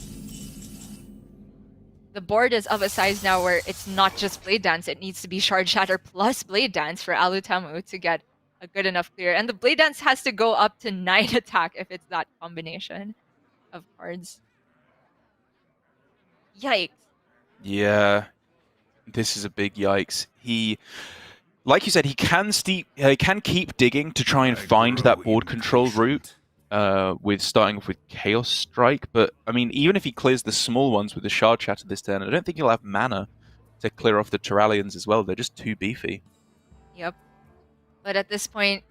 The board is of a size now where it's not just Blade Dance, it needs to be Shard Shatter plus Blade Dance for Alutemu to get a good enough clear. And the Blade Dance has to go up to 9 attack if it's that combination of cards. Yikes. Yeah, this is a big yikes. He, like you said, he can keep digging to try and find that board control route with starting off with Chaos Strike. But I mean, even if he clears the small ones with the Shard Shatter this turn, I don't think he'll have mana to clear off the Terralians as well. They're just too beefy. Yep. But at this point,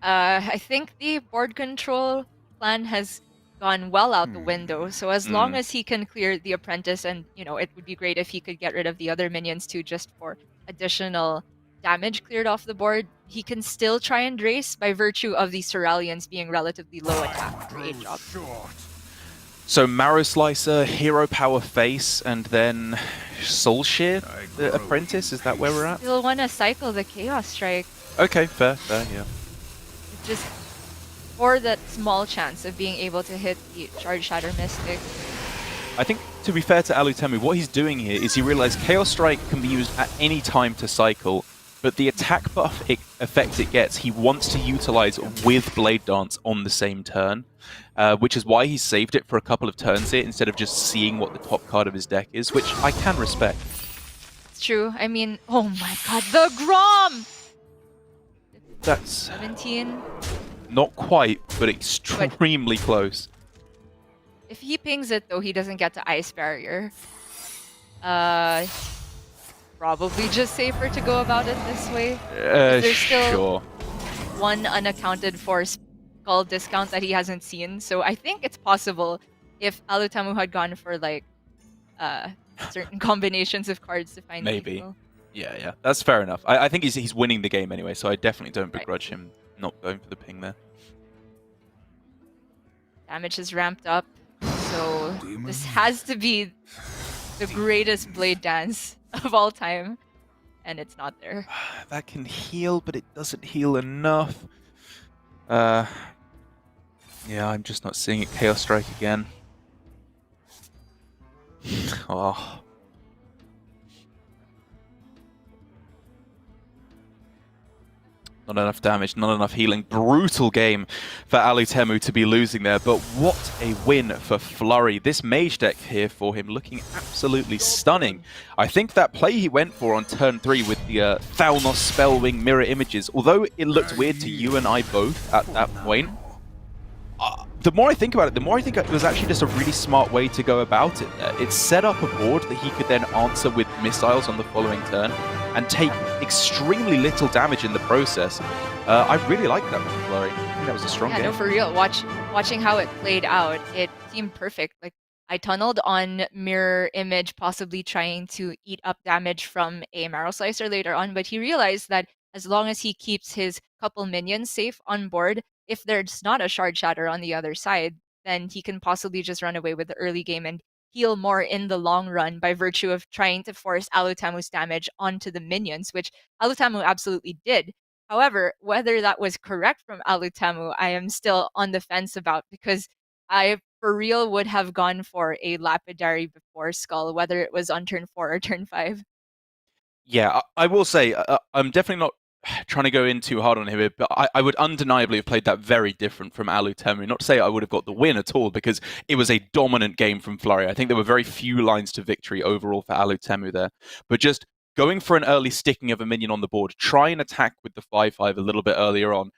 I think the board control plan has gone well out the window. So as long as he can clear the Apprentice, and you know, it would be great if he could get rid of the other minions too, just for additional damage cleared off the board, he can still try and race by virtue of the Ceruleans being relatively low attack for 8 drop. So Marrow Slicer, Hero Power Face, and then Soulshare, the Apprentice. Is that where we're at? Still want to cycle the Chaos Strike. Okay, fair, yeah. Just for that small chance of being able to hit the Shard Shatter Mystic. I think, to be fair to Alutemu, what he's doing here is he realized Chaos Strike can be used at any time to cycle, but the attack buff effect it gets, he wants to utilize with Blade Dance on the same turn, which is why he saved it for a couple of turns here instead of just seeing what the top card of his deck is, which I can respect. It's true. I mean, oh my god, the Grom! That's 17. Not quite, but extremely close. If he pings it, though, he doesn't get to Ice Barrier. Probably just safer to go about it this way. There's still one unaccounted for skull discount that he hasn't seen, so I think it's possible if Alutemu had gone for like certain combinations of cards to find maybe. lethal. Yeah, that's fair enough. I think he's winning the game anyway, so I definitely don't begrudge him not going for the ping there. Damage is ramped up, so this has to be the greatest Blade Dance of all time, and it's not there. That can heal, but it doesn't heal enough. Yeah, I'm just not seeing it. Chaos Strike again. Oh. Not enough damage, not enough healing. Brutal game for Alutemu to be losing there, but what a win for Flurry. This Mage deck here for him looking absolutely stunning. I think that play he went for on turn 3 with the Thalnos Spellwing mirror images, although it looked weird to you and I both at that point, the more I think about it, the more I think it was actually just a really smart way to go about it there. It set up a board that he could then answer with missiles on the following turn and take extremely little damage in the process. I really like that from Flurry. I think that was a strong game. No, for real. Watching how it played out, it seemed perfect. Like, I tunneled on Mirror Image, possibly trying to eat up damage from a Marrow Slicer later on, but he realized that as long as he keeps his couple minions safe on board, if there's not a shard shatter on the other side, then he can possibly just run away with the early game and heal more in the long run by virtue of trying to force Alutemu's damage onto the minions, which Alutemu absolutely did. However, whether that was correct from Alutemu, I am still on the fence about, because I for real would have gone for a Lapidary before Skull, whether it was on turn 4 or turn 5. Yeah, I will say, I'm definitely not trying to go in too hard on him, but I would undeniably have played that very different from Alutemu. Not to say I would have got the win at all, because it was a dominant game from Flurry. I think there were very few lines to victory overall for Alutemu there. But just going for an early sticking of a minion on the board, try and attack with the 5/5 a little bit earlier on.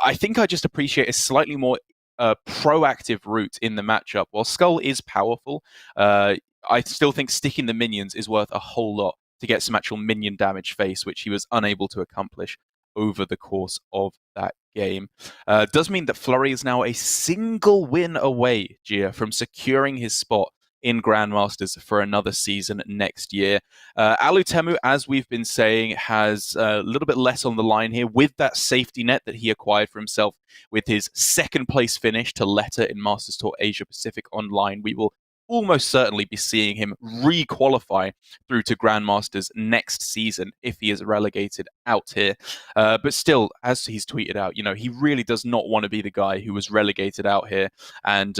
I think I just appreciate a slightly more proactive route in the matchup. While Skull is powerful, I still think sticking the minions is worth a whole lot to get some actual minion damage face, which he was unable to accomplish over the course of that game. Does mean that Flurry is now a single win away, Gia, from securing his spot in Grandmasters for another season next year. Alutemu, as we've been saying, has a little bit less on the line here with that safety net that he acquired for himself with his second place finish to Letter in Masters Tour Asia Pacific Online. We will almost certainly be seeing him re-qualify through to Grandmasters next season if he is relegated out here. But still, as he's tweeted out, he really does not want to be the guy who was relegated out here and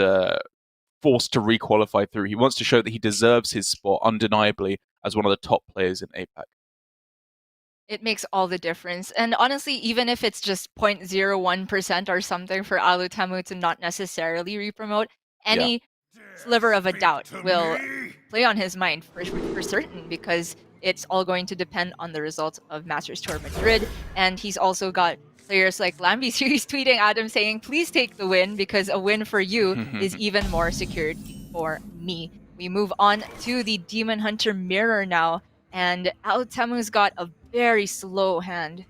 forced to re-qualify through. He wants to show that he deserves his spot undeniably as one of the top players in APAC. It makes all the difference. And honestly, even if it's just 0.01% or something for Alutemu to not necessarily re-promote, any sliver of a doubt will play on his mind for certain, because it's all going to depend on the results of Masters Tour Madrid. And he's also got players like Lambi Series tweeting at him saying, please take the win, because a win for you is even more secured for me. We move on to the Demon Hunter Mirror now, and Alutemu's got a very slow hand.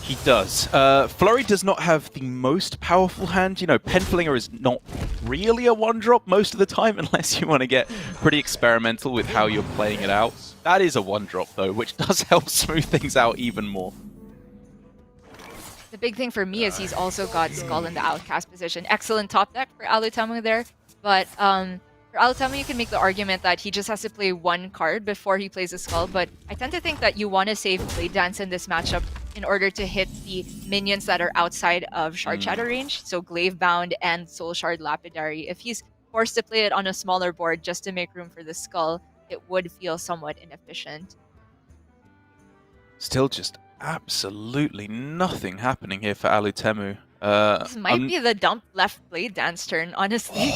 He does. Flurry does not have the most powerful hand. Penflinger is not really a one-drop most of the time, unless you want to get pretty experimental with how you're playing it out. That is a one-drop, though, which does help smooth things out even more. The big thing for me is he's also got Skull in the outcast position. Excellent top deck for Alutemu there, but for Alutemu, you can make the argument that he just has to play one card before he plays a Skull, but I tend to think that you want to save Blade Dance in this matchup in order to hit the minions that are outside of Shard Shatter range, so Glaive Bound and Soul Shard Lapidary. If he's forced to play it on a smaller board just to make room for the Skull, it would feel somewhat inefficient. Still just absolutely nothing happening here for Alutemu. This might be the dump left Blade Dance turn, honestly.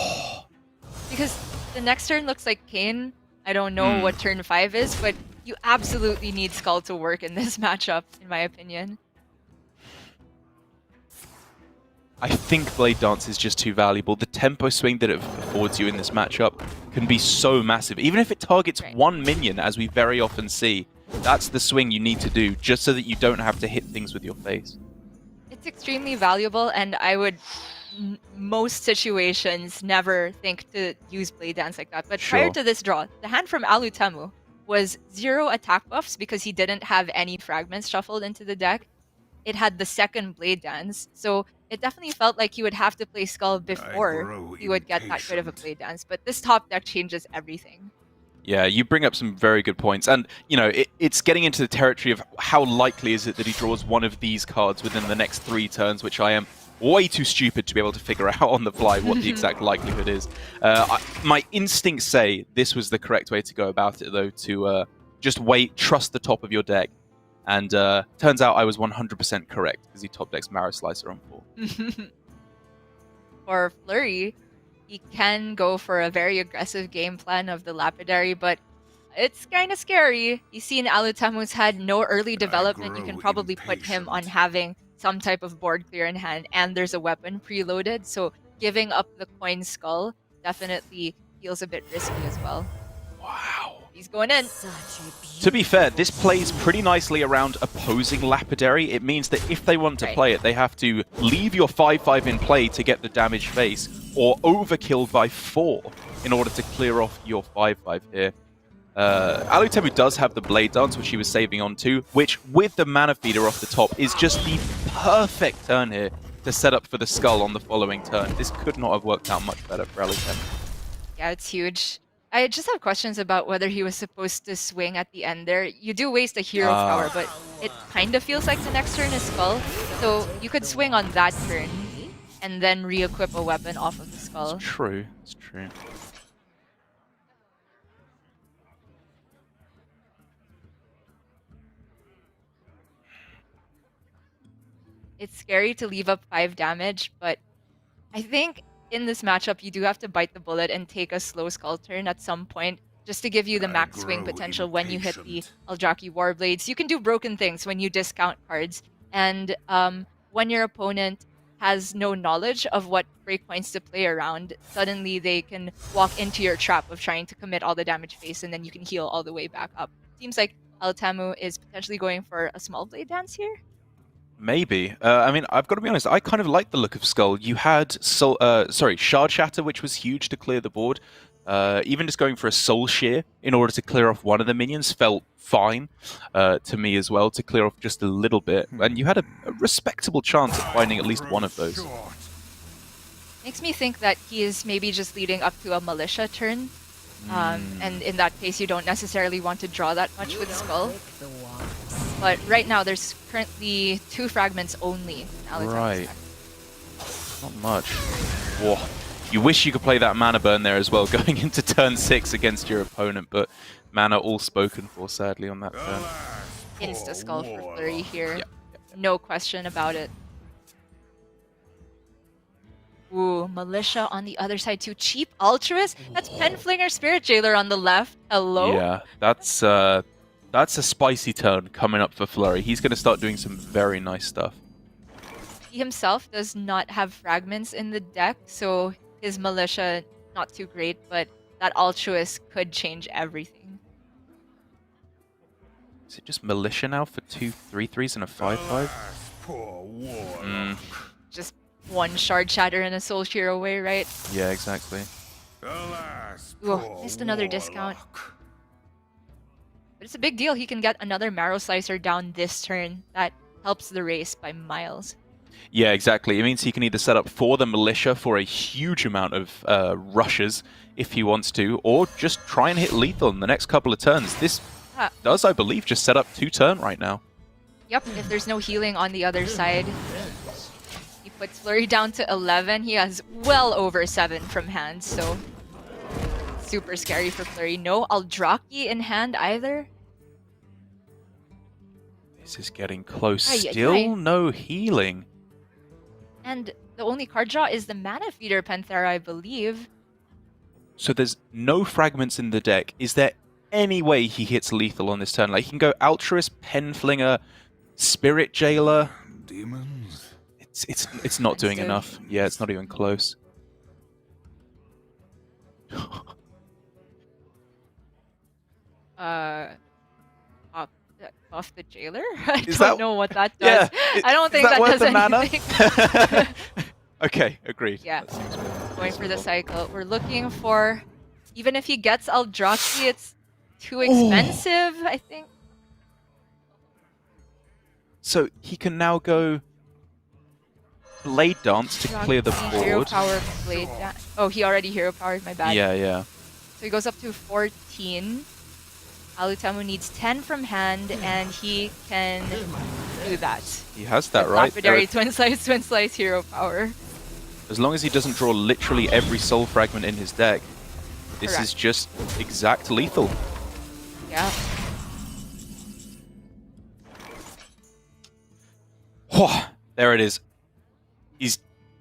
Because the next turn looks like Kayn. I don't know what turn 5 is, but you absolutely need Skull to work in this matchup, in my opinion. I think Blade Dance is just too valuable. The tempo swing that it affords you in this matchup can be so massive. Even if it targets one minion, as we very often see, that's the swing you need to do, just so that you don't have to hit things with your face. It's extremely valuable, and I would, most situations, never think to use Blade Dance like that. But prior to this draw, the hand from Alutemu was 0 attack buffs because he didn't have any fragments shuffled into the deck. It had the second Blade Dance, so it definitely felt like he would have to play Skull before he would get that good of a Blade Dance. But this top deck changes everything. Yeah, you bring up some very good points. And, it's getting into the territory of how likely is it that he draws one of these cards within the next 3 turns, which I am way too stupid to be able to figure out on the fly what the exact likelihood is. My instincts say this was the correct way to go about it, though, to just wait, trust the top of your deck. And turns out I was 100% correct, because he top decks Marrow Slicer on 4. For Flurry, he can go for a very aggressive game plan of the Lapidary, but it's kind of scary. You've seen Alutemu's had no early development. You can probably put him on having some type of board clear in hand, and there's a weapon preloaded, so giving up the coin Skull definitely feels a bit risky as well. Wow. He's going in. To be fair, this plays pretty nicely around opposing Lapidary. It means that if they want to play it, they have to leave your 5/5 in play to get the damage face, or overkill by 4 in order to clear off your 5/5 here. Alutemu does have the Blade Dance, which he was saving on too, which with the Mana Feeder off the top is just the perfect turn here to set up for the Skull on the following turn. This could not have worked out much better for Alutemu. Yeah, it's huge. I just have questions about whether he was supposed to swing at the end there. You do waste a hero power, but it kind of feels like the next turn is Skull. So you could swing on that turn and then re-equip a weapon off of the Skull. It's true. It's true. It's scary to leave up 5 damage, but I think in this matchup you do have to bite the bullet and take a slow Skull turn at some point just to give you the max swing potential when you hit the Eldraki Warblades. You can do broken things when you discount cards, and when your opponent has no knowledge of what breakpoints to play around, suddenly they can walk into your trap of trying to commit all the damage face, and then you can heal all the way back up. Seems like Alutemu is potentially going for a small blade dance here. Maybe. I mean, I've got to be honest, I kind of like the look of Skull. You had Shard Shatter, which was huge to clear the board. Even just going for a Soul Shear in order to clear off one of the minions felt fine to me as well, to clear off just a little bit. And you had a respectable chance of finding at least one of those. Makes me think that he is maybe just leading up to a Militia turn. And in that case, you don't necessarily want to draw that much with Skull. But right now, there's currently 2 fragments only in Alutemu's Right. deck. Not much. Whoa. You wish you could play that mana burn there as well, going into turn 6 against your opponent, but mana all spoken for, sadly, on that turn. Insta Skull for Flurry here. Yeah. No question about it. Ooh, Militia on the other side too. Cheap Altruist? That's Penflinger Spirit Jailer on the left. Hello? Yeah, that's a spicy turn coming up for Flurry. He's going to start doing some very nice stuff. He himself does not have fragments in the deck, so his Militia, not too great, but that Altruist could change everything. Is it just Militia now for 2 3/3s and a 5/5? Just one Shard Shatter and a Soul Shear away, right? Yeah, exactly. Ooh, missed another discount. But it's a big deal. He can get another Marrow Slicer down this turn. That helps the race by miles. Yeah, exactly. It means he can either set up for the Militia for a huge amount of rushes if he wants to, or just try and hit lethal in the next couple of turns. This does, I believe, just set up 2 turn right now. Yep, if there's no healing on the other side. He puts Flurry down to 11. He has well over 7 from hand, so super scary for Flurry. No Eldraki in hand either. This is getting close. Ay, ay, Still ay. no healing. And the only card draw is the Mana Feeder Panthera, I believe. So there's no fragments in the deck. Is there any way he hits lethal on this turn? Like, he can go Altruist, Penflinger, Spirit Jailer. Demons. It's not doing enough. Yeah, it's not even close. Off the Jailer? I Is don't that- know what that does. Yeah, I don't is think that worth does the mana? anything. Okay, agreed. Yeah, That seems going for the reasonable. cycle. We're looking for, even if he gets Eldraki, it's too expensive, I think. So he can now go Blade Dance to clear the Eldraki, Hero board. Power Blade. Oh, he already Hero Powered, my bad. Yeah, yeah. So he goes up to 14. Alutemu needs 10 from hand, and he can do that. He has that, right? Lapidary, Twin Slice, Hero Power. As long as he doesn't draw literally every soul fragment in his deck, this Correct. is just exact lethal. Yeah. There it is. He's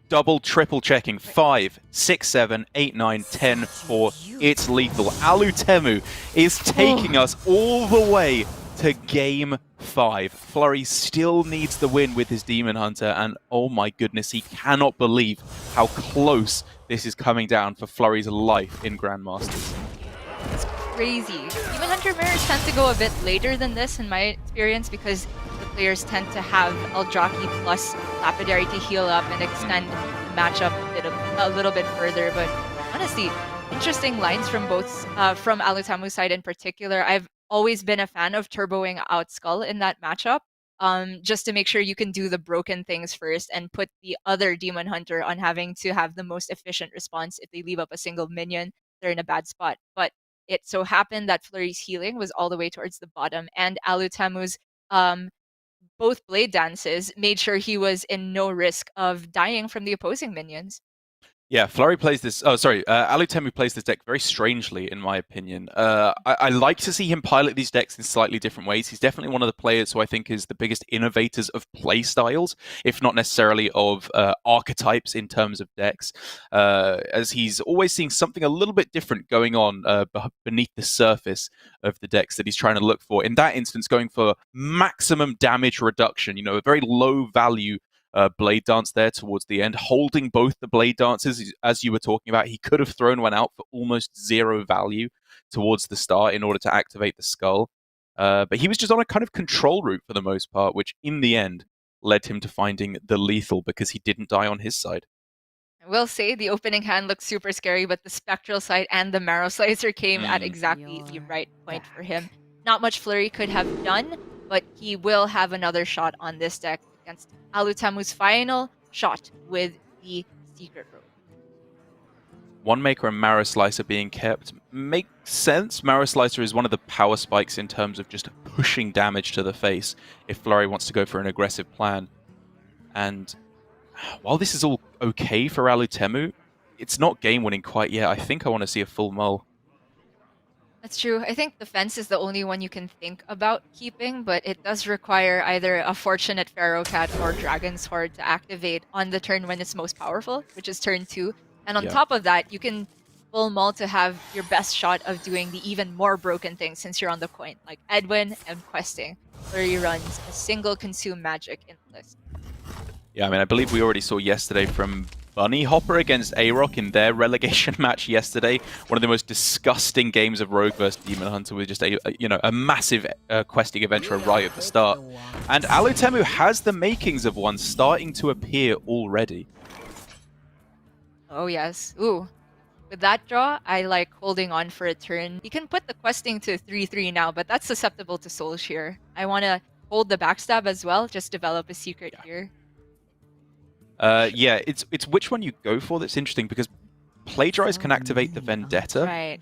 double, triple checking. 5, 6, 7, 8, 9, 10, 4. It's lethal. Alutemu is taking us all the way to game 5. Flurry still needs the win with his Demon Hunter, and oh my goodness, he cannot believe how close this is coming down for Flurry's life in Grandmasters. It's crazy. Demon Hunter mirrors tend to go a bit later than this in my experience because the players tend to have Eldraki plus Lapidary to heal up and extend the matchup a little bit further. But honestly, interesting lines from from Alutemu's side in particular. I've always been a fan of turboing out Skull in that matchup, just to make sure you can do the broken things first and put the other Demon Hunter on having to have the most efficient response. If they leave up a single minion, they're in a bad spot. But it so happened that Flurry's healing was all the way towards the bottom, and Alutemu's both blade dances made sure he was in no risk of dying from the opposing minions. Yeah, Flurry plays this. Oh, sorry. Alutemu plays this deck very strangely, in my opinion. I like to see him pilot these decks in slightly different ways. He's definitely one of the players who I think is the biggest innovators of play styles, if not necessarily of archetypes in terms of decks, as he's always seeing something a little bit different going on beneath the surface of the decks that he's trying to look for. In that instance, going for maximum damage reduction, a very low value blade dance there towards the end, holding both the blade dances as you were talking about. He could have thrown one out for almost 0 value towards the start in order to activate the skull, but he was just on a kind of control route for the most part, which in the end led him to finding the lethal because he didn't die on his side. I will say the opening hand looked super scary, but the Spectral Sight and the Marrow Slicer came at exactly the right point for him. Not much Flurry could have done, but he will have another shot on this deck against Alutemu's final shot with the Secret Road. One Maker and Marrow Slicer being kept makes sense. Marrow Slicer is one of the power spikes in terms of just pushing damage to the face if Flurry wants to go for an aggressive plan. And while this is all okay for Alutemu, it's not game-winning quite yet. I think I want to see a full mull. That's true. I think the fence is the only one you can think about keeping, but it does require either a Fortunate Pharaoh Cat or Dragon's Horde to activate on the turn when it's most powerful, which is turn 2. And on top of that, you can full mull to have your best shot of doing the even more broken things since you're on the coin, like Edwin and questing, where he runs a single consume magic in the list. Yeah, I mean, I believe we already saw yesterday from Bunny Hopper against A-Rock in their relegation match yesterday. One of the most disgusting games of Rogue vs Demon Hunter with just a massive questing adventure right at the start. And Alutemu has the makings of one starting to appear already. Oh yes. Ooh. With that draw, I like holding on for a turn. You can put the questing to 3/3 now, but that's susceptible to Soul Shear. I want to hold the backstab as well, just develop a secret here. Yeah, it's which one you go for that's interesting, because Plagiarize can activate the Vendetta, right.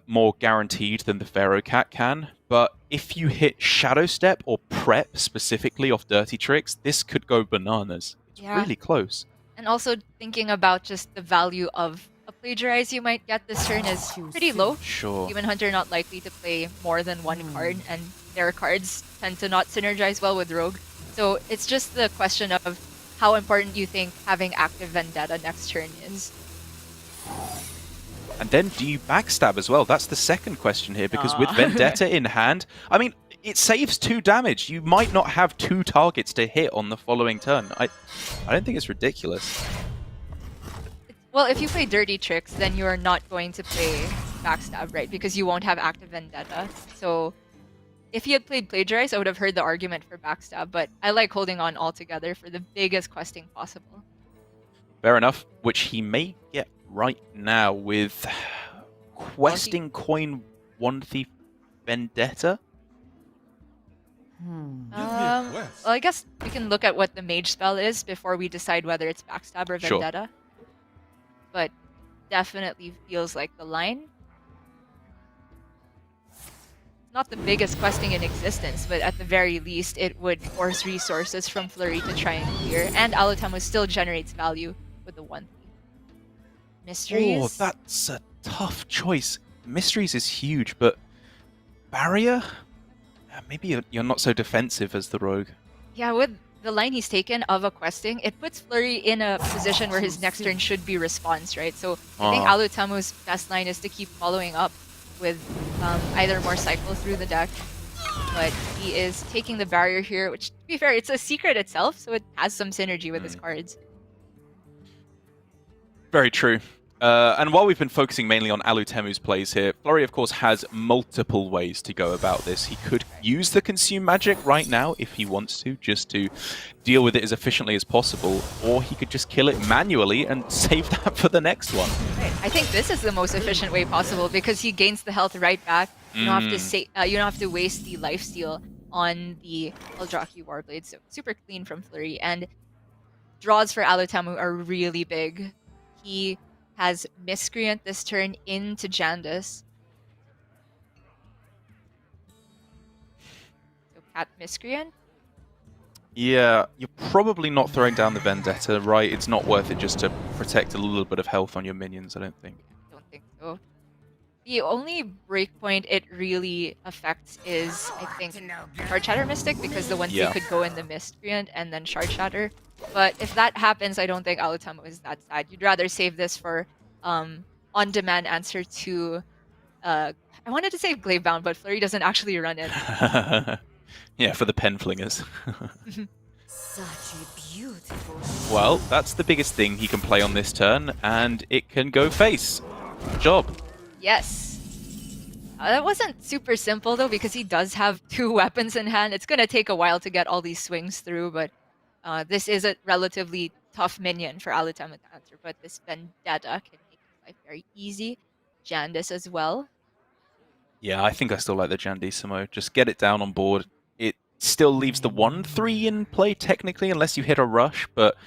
more guaranteed than the Pharaoh Cat can. But if you hit Shadow Step or Prep specifically off Dirty Tricks, this could go bananas. It's really close. And also thinking about just the value of a Plagiarize you might get this turn is pretty low. Sure. Demon Hunter not likely to play more than one card, and their cards tend to not synergize well with Rogue. So it's just the question of how important you think having active Vendetta next turn is. And then do you backstab as well? That's the second question here, because with Vendetta in hand, I mean, it saves 2 damage. You might not have 2 targets to hit on the following turn. I don't think it's ridiculous. Well, if you play Dirty Tricks, then you're not going to play backstab, right? Because you won't have active Vendetta. So if he had played Plagiarize, I would have heard the argument for backstab, but I like holding on altogether for the biggest questing possible. Fair enough, which he may get right now with questing coin 1 Thief Vendetta. Well, I guess we can look at what the Mage spell is before we decide whether it's backstab or Vendetta. But definitely feels like the line. Not the biggest questing in existence, but at the very least, it would force resources from Flurry to try and clear, and Alutemu still generates value with the 1 Thief. Mysteries? Oh, that's a tough choice. Mysteries is huge, but Barrier? Maybe you're not so defensive as the Rogue. Yeah, with the line he's taken of a questing, it puts Flurry in a position where his next turn should be response, right? So I think Alutemu's best line is to keep following up with either more cycle through the deck, but he is taking the barrier here, which, to be fair, it's a secret itself, so it has some synergy with his cards. Very true. And while we've been focusing mainly on Alutemu's plays here, Flurry, of course, has multiple ways to go about this. He could use the Consume Magic right now if he wants to, just to deal with it as efficiently as possible, or he could just kill it manually and save that for the next one. Right. I think this is the most efficient way possible because he gains the health right back. You don't have to you don't have to waste the lifesteal on the Eldrazi Warblade. So super clean from Flurry, and draws for Alutemu are really big. He has Miscreant this turn into Jandis. So Cat Miscreant. Yeah, you're probably not throwing down the Vendetta, right? It's not worth it just to protect a little bit of health on your minions, I don't think. I don't think so. The only breakpoint it really affects is, I think, Shard Shatter Mystic, because the 1/3 could go in the Miscreant and then Shard Shatter. But if that happens, I don't think Alutemu is that sad. You'd rather save this for on-demand answer to... I wanted to say Glavebound, but Flurry doesn't actually run it. Yeah, for the pen flingers. Such a beautiful Well, that's the biggest thing he can play on this turn, and it can go face. Good job. Yes. That wasn't super simple, though, because he does have 2 weapons in hand. It's going to take a while to get all these swings through, but this is a relatively tough minion for Alutemu to answer. But this Vendetta can make his life very easy. Jandis as well. Yeah, I think I still like the Jandissimo. Just get it down on board. It still leaves the 1/3 in play, technically, unless you hit a rush, but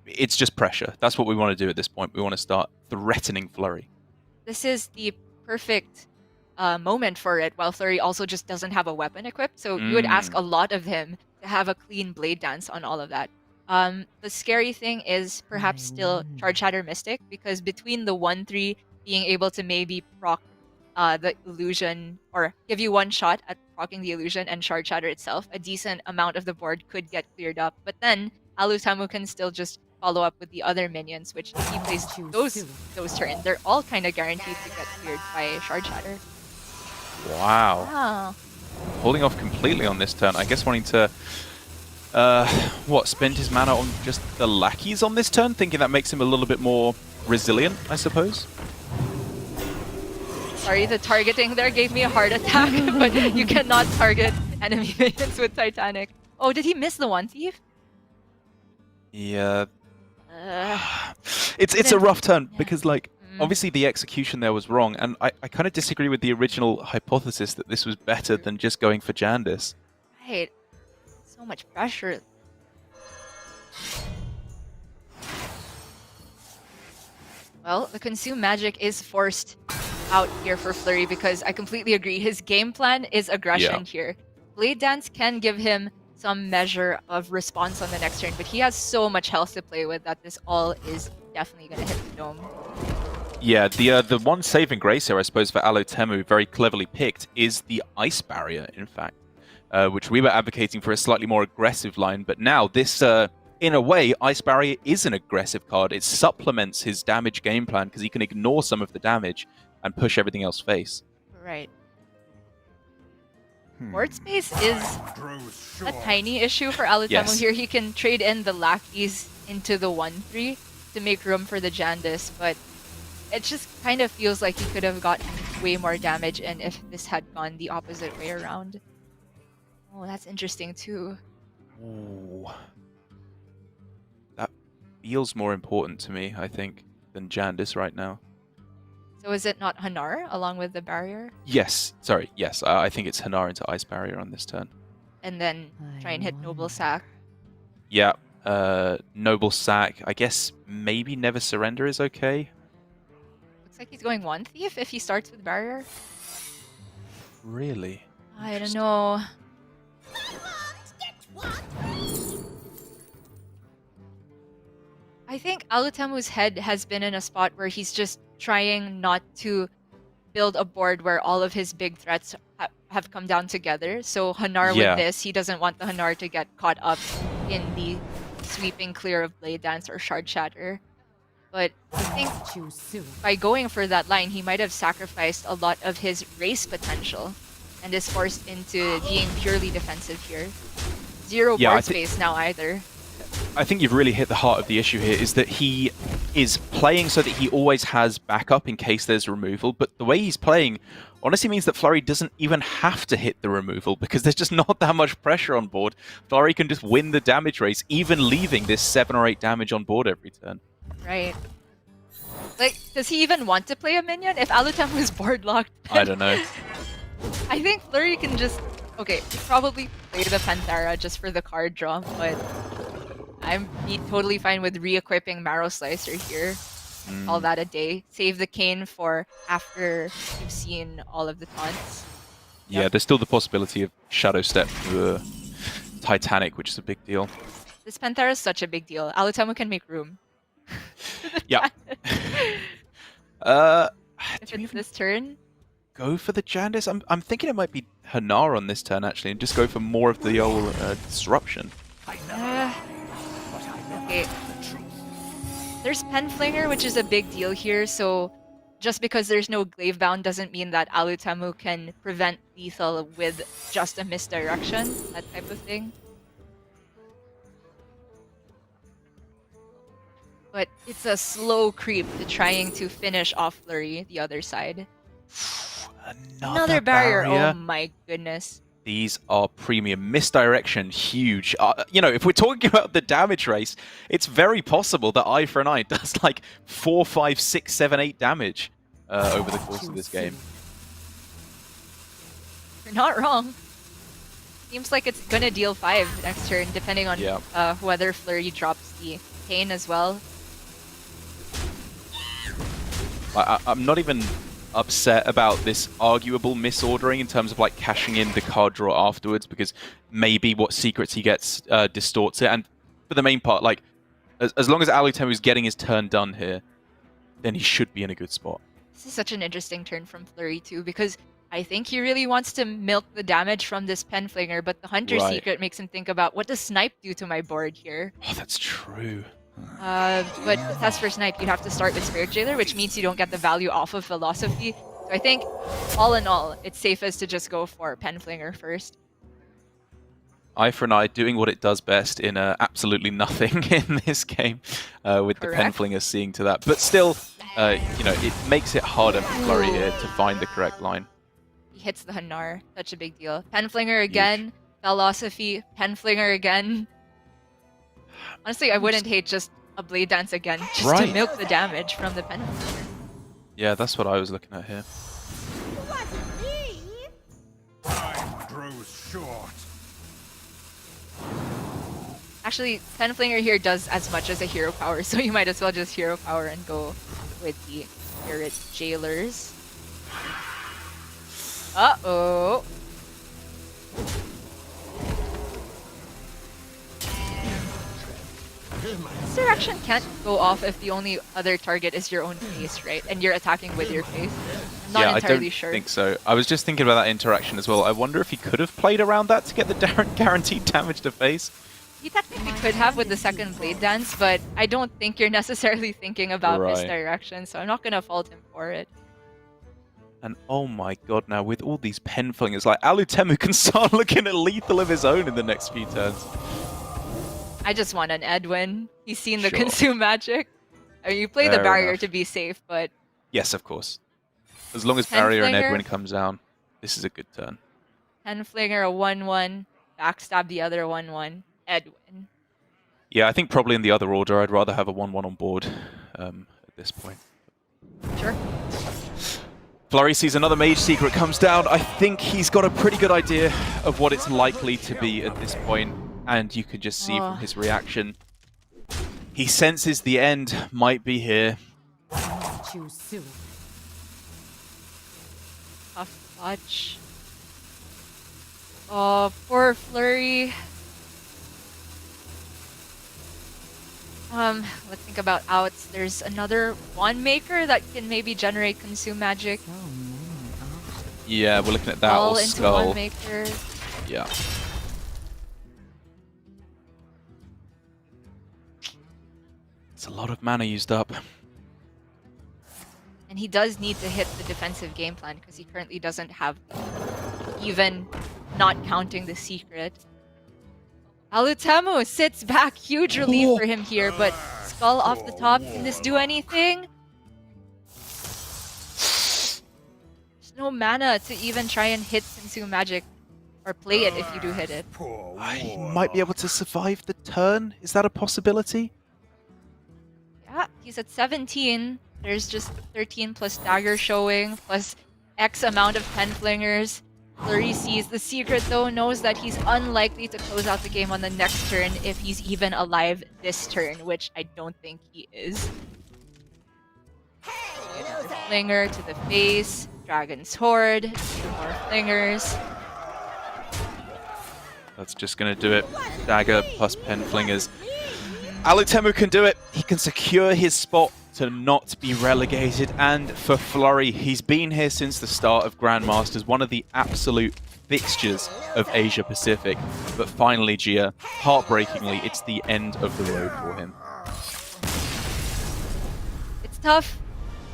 it's just pressure. That's what we want to do at this point. We want to start threatening Flurry. This is the perfect moment for it, while Flurry also just doesn't have a weapon equipped. So you would ask a lot of him to have a clean Blade Dance on all of that. The scary thing is perhaps still Shard Shatter Mystic, because between the 1/3 being able to maybe proc the illusion, or give you 1 shot at proccing the illusion and Shard Shatter itself, a decent amount of the board could get cleared up. But then Alutemu can still just follow up with the other minions, which if he plays those turns, they're all kind of guaranteed to get cleared by Shard Shatter. Wow. Wow. Holding off completely on this turn. I guess wanting to, spend his mana on just the lackeys on this turn, thinking that makes him a little bit more resilient, I suppose. Sorry, the targeting there gave me a heart attack, but you cannot target enemy minions with Titanic. Oh, did he miss the 1 thief? Yeah. It's a rough turn, because, like, obviously the execution there was wrong, and I kind of disagree with the original hypothesis that this was better than just going for Jandis. Right. So much pressure. Well, the Consume Magic is forced out here for Flurry, because I completely agree. His game plan is aggression here. Blade Dance can give him some measure of response on the next turn, but he has so much health to play with that this all is definitely going to hit the dome. Yeah, the one saving grace here, I suppose, for Alutemu, very cleverly picked, is the Ice Barrier, in fact, which we were advocating for a slightly more aggressive line, but now this, in a way, Ice Barrier is an aggressive card. It supplements his damage game plan, because he can ignore some of the damage and push everything else face. Right. Board space is a tiny issue for Alutemu here. He can trade in the lackeys into the 1/3 to make room for the Jandis, but it just kind of feels like he could have gotten way more damage in if this had gone the opposite way around. Oh, that's interesting too. Ooh. That feels more important to me, I think, than Jandis right now. So is it not Hanar along with the barrier? Yes, sorry, yes. I think it's Hanar into Ice Barrier on this turn. And then try and hit Noble Sack. Yeah, Noble Sack. I guess maybe Never Surrender is okay. Looks like he's going 1 thief if he starts with barrier. Really? I don't know. I think Alutemu's head has been in a spot where he's just trying not to build a board where all of his big threats have come down together. So Hanar with this, he doesn't want the Hanar to get caught up in the sweeping clear of Blade Dance or Shard Shatter. But I think by going for that line, he might have sacrificed a lot of his race potential and is forced into being purely defensive here. Zero board space now either. I think you've really hit the heart of the issue here, is that he is playing so that he always has backup in case there's removal, but the way he's playing honestly means that Flurry doesn't even have to hit the removal because there's just not that much pressure on board. Flurry can just win the damage race, even leaving this 7 or 8 damage on board every turn. Right. Like, does he even want to play a minion if Alutemu is board locked? I don't know. I think Flurry can just... Okay, probably play the Panthera just for the card draw, but I'm totally fine with re-equipping Marrow Slicer here. All that a day. Save the Cane for after you've seen all of the taunts. Yeah, there's still the possibility of Shadow Step to Titanic, which is a big deal. This Panthera is such a big deal. Alutemu can make room. Yeah. If it's this turn. Go for the Jandis? I'm thinking it might be Hanar on this turn, actually, and just go for more of the old Disruption. Okay. There's Penflinger, which is a big deal here, so just because there's no Glavebound doesn't mean that Alutemu can prevent lethal with just a misdirection, that type of thing. But it's a slow creep to trying to finish off Flurry the other side. Another barrier. Oh my goodness. These are premium. Misdirection, huge. You know, if we're talking about the damage race, it's very possible that Eye for an Eye does like 4, 5, 6, 7, 8 damage over the course of this game. You're not wrong. Seems like it's gonna deal 5 next turn, depending on whether Flurry drops the Pain as well. I'm not even upset about this arguable misordering in terms of like cashing in the card draw afterwards, because maybe what secrets he gets distorts it. And for the main part, like as long as Alutemu is getting his turn done here, then he should be in a good spot. This is such an interesting turn from Flurry too, because I think he really wants to milk the damage from this Penflinger, but the Hunter secret makes him think about, what does Snipe do to my board here? Oh, that's true. But test for Snipe, you'd have to start with Spirit Jailer, which means you don't get the value off of Philosophy. So I think, all in all, it's safest to just go for Penflinger first. Eye for an Eye doing what it does best in absolutely nothing in this game, with the Penflinger seeing to that. But still, you know, it makes it harder for Flurry here to find the correct line. He hits the Hanar, such a big deal. Penflinger again, Philosophy, Penflinger again. Honestly, I wouldn't hate just a Blade Dance again, just to milk the damage from the Penflinger. Yeah, that's what I was looking at here. Time grows short. Actually, Penflinger here does as much as a Hero Power, so you might as well just Hero Power and go with the Spirit Jailers. Uh-oh! This direction can't go off if the only other target is your own face, right? And you're attacking with your face. I'm not entirely sure. I don't think so. I was just thinking about that interaction as well. I wonder if he could have played around that to get the guaranteed damage to face. He technically could have with the second Blade Dance, but I don't think you're necessarily thinking about misdirection, so I'm not going to fault him for it. And oh my god, now with all these Penflingers, like Alutemu can start looking at lethal of his own in the next few turns. I just want an Edwin. He's seen the consume magic. I mean, you play the barrier to be safe, but... Yes, of course. As long as barrier and Edwin comes down, this is a good turn. Penflinger, a 1-1. Backstab the other 1-1. Edwin. Yeah, I think probably in the other order, I'd rather have a 1-1 on board at this point. Sure. Flurry sees another Mage secret comes down. I think he's got a pretty good idea of what it's likely to be at this point. And you could just see from his reaction, he senses the end might be here. Choose soon. Tough touch. Oh, poor Flurry. Let's think about outs. There's another Wand Maker that can maybe generate consume magic. Yeah, we're looking at that. All or into Skull. Wand Maker. Yeah. It's a lot of mana used up. And he does need to hit the defensive game plan because he currently doesn't have, even not counting the secret. Alutemu sits back, huge relief for him here, but Skull off the top, can this do anything? There's no mana to even try and hit Consume Magic, or play it if you do hit it. He might be able to survive the turn. Is that a possibility? Yeah, he's at 17. There's just 13 plus dagger showing, plus X amount of pen flingers. Flurry sees the secret though, knows that he's unlikely to close out the game on the next turn if he's even alive this turn, which I don't think he is. Another flinger to the face, Dragon's Horde, 2 more flingers. That's just going to do it. Dagger plus pen flingers. Alutemu can do it. He can secure his spot to not be relegated. And for Flurry, he's been here since the start of Grandmasters, one of the absolute fixtures of Asia Pacific. But finally, Gia, heartbreakingly, it's the end of the road for him. It's tough,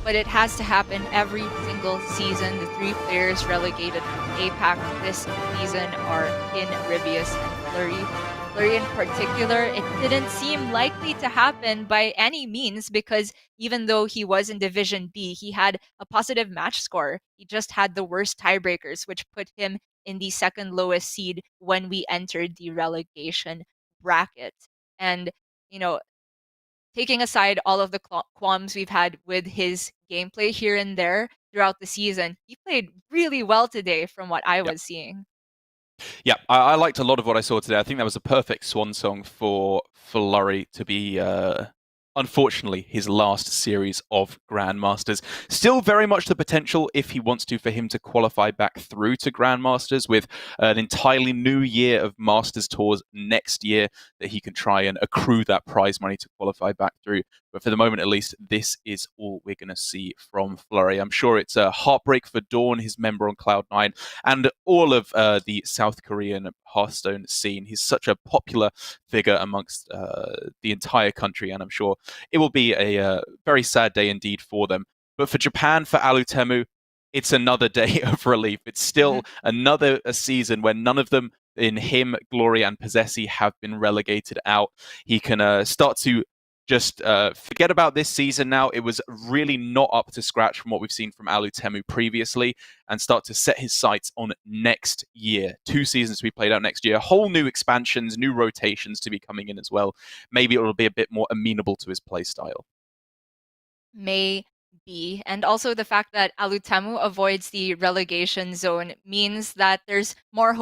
but it has to happen every single season. The 3 players relegated from APAC this season are in Rivius and Flurry. Flurry in particular, it didn't seem likely to happen by any means because even though he was in Division B, he had a positive match score. He just had the worst tiebreakers, which put him in the 2nd lowest seed when we entered the relegation bracket. And, you know, taking aside all of the qualms we've had with his gameplay here and there throughout the season, he played really well today from what I was seeing. Yeah, I liked a lot of what I saw today. I think that was a perfect swan song for Flurry to be, unfortunately, his last series of Grandmasters. Still very much the potential, if he wants to, for him to qualify back through to Grandmasters with an entirely new year of Masters Tours next year that he can try and accrue that prize money to qualify back through. But for the moment, at least, this is all we're going to see from Flurry. I'm sure it's a heartbreak for Dawn, his member on Cloud9, and all of the South Korean Hearthstone scene. He's such a popular figure amongst the entire country, and I'm sure it will be a very sad day indeed for them. But for Japan, for Alutemu, it's another day of relief. It's still another season where none of them, in him, Glory, and Possessi, have been relegated out. He can start to just forget about this season now. It was really not up to scratch from what we've seen from Alutemu previously, and start to set his sights on next year. 2 seasons to be played out next year. Whole new expansions, new rotations to be coming in as well. Maybe it'll be a bit more amenable to his playstyle. Maybe. And also the fact that Alutemu avoids the relegation zone means that there's more hope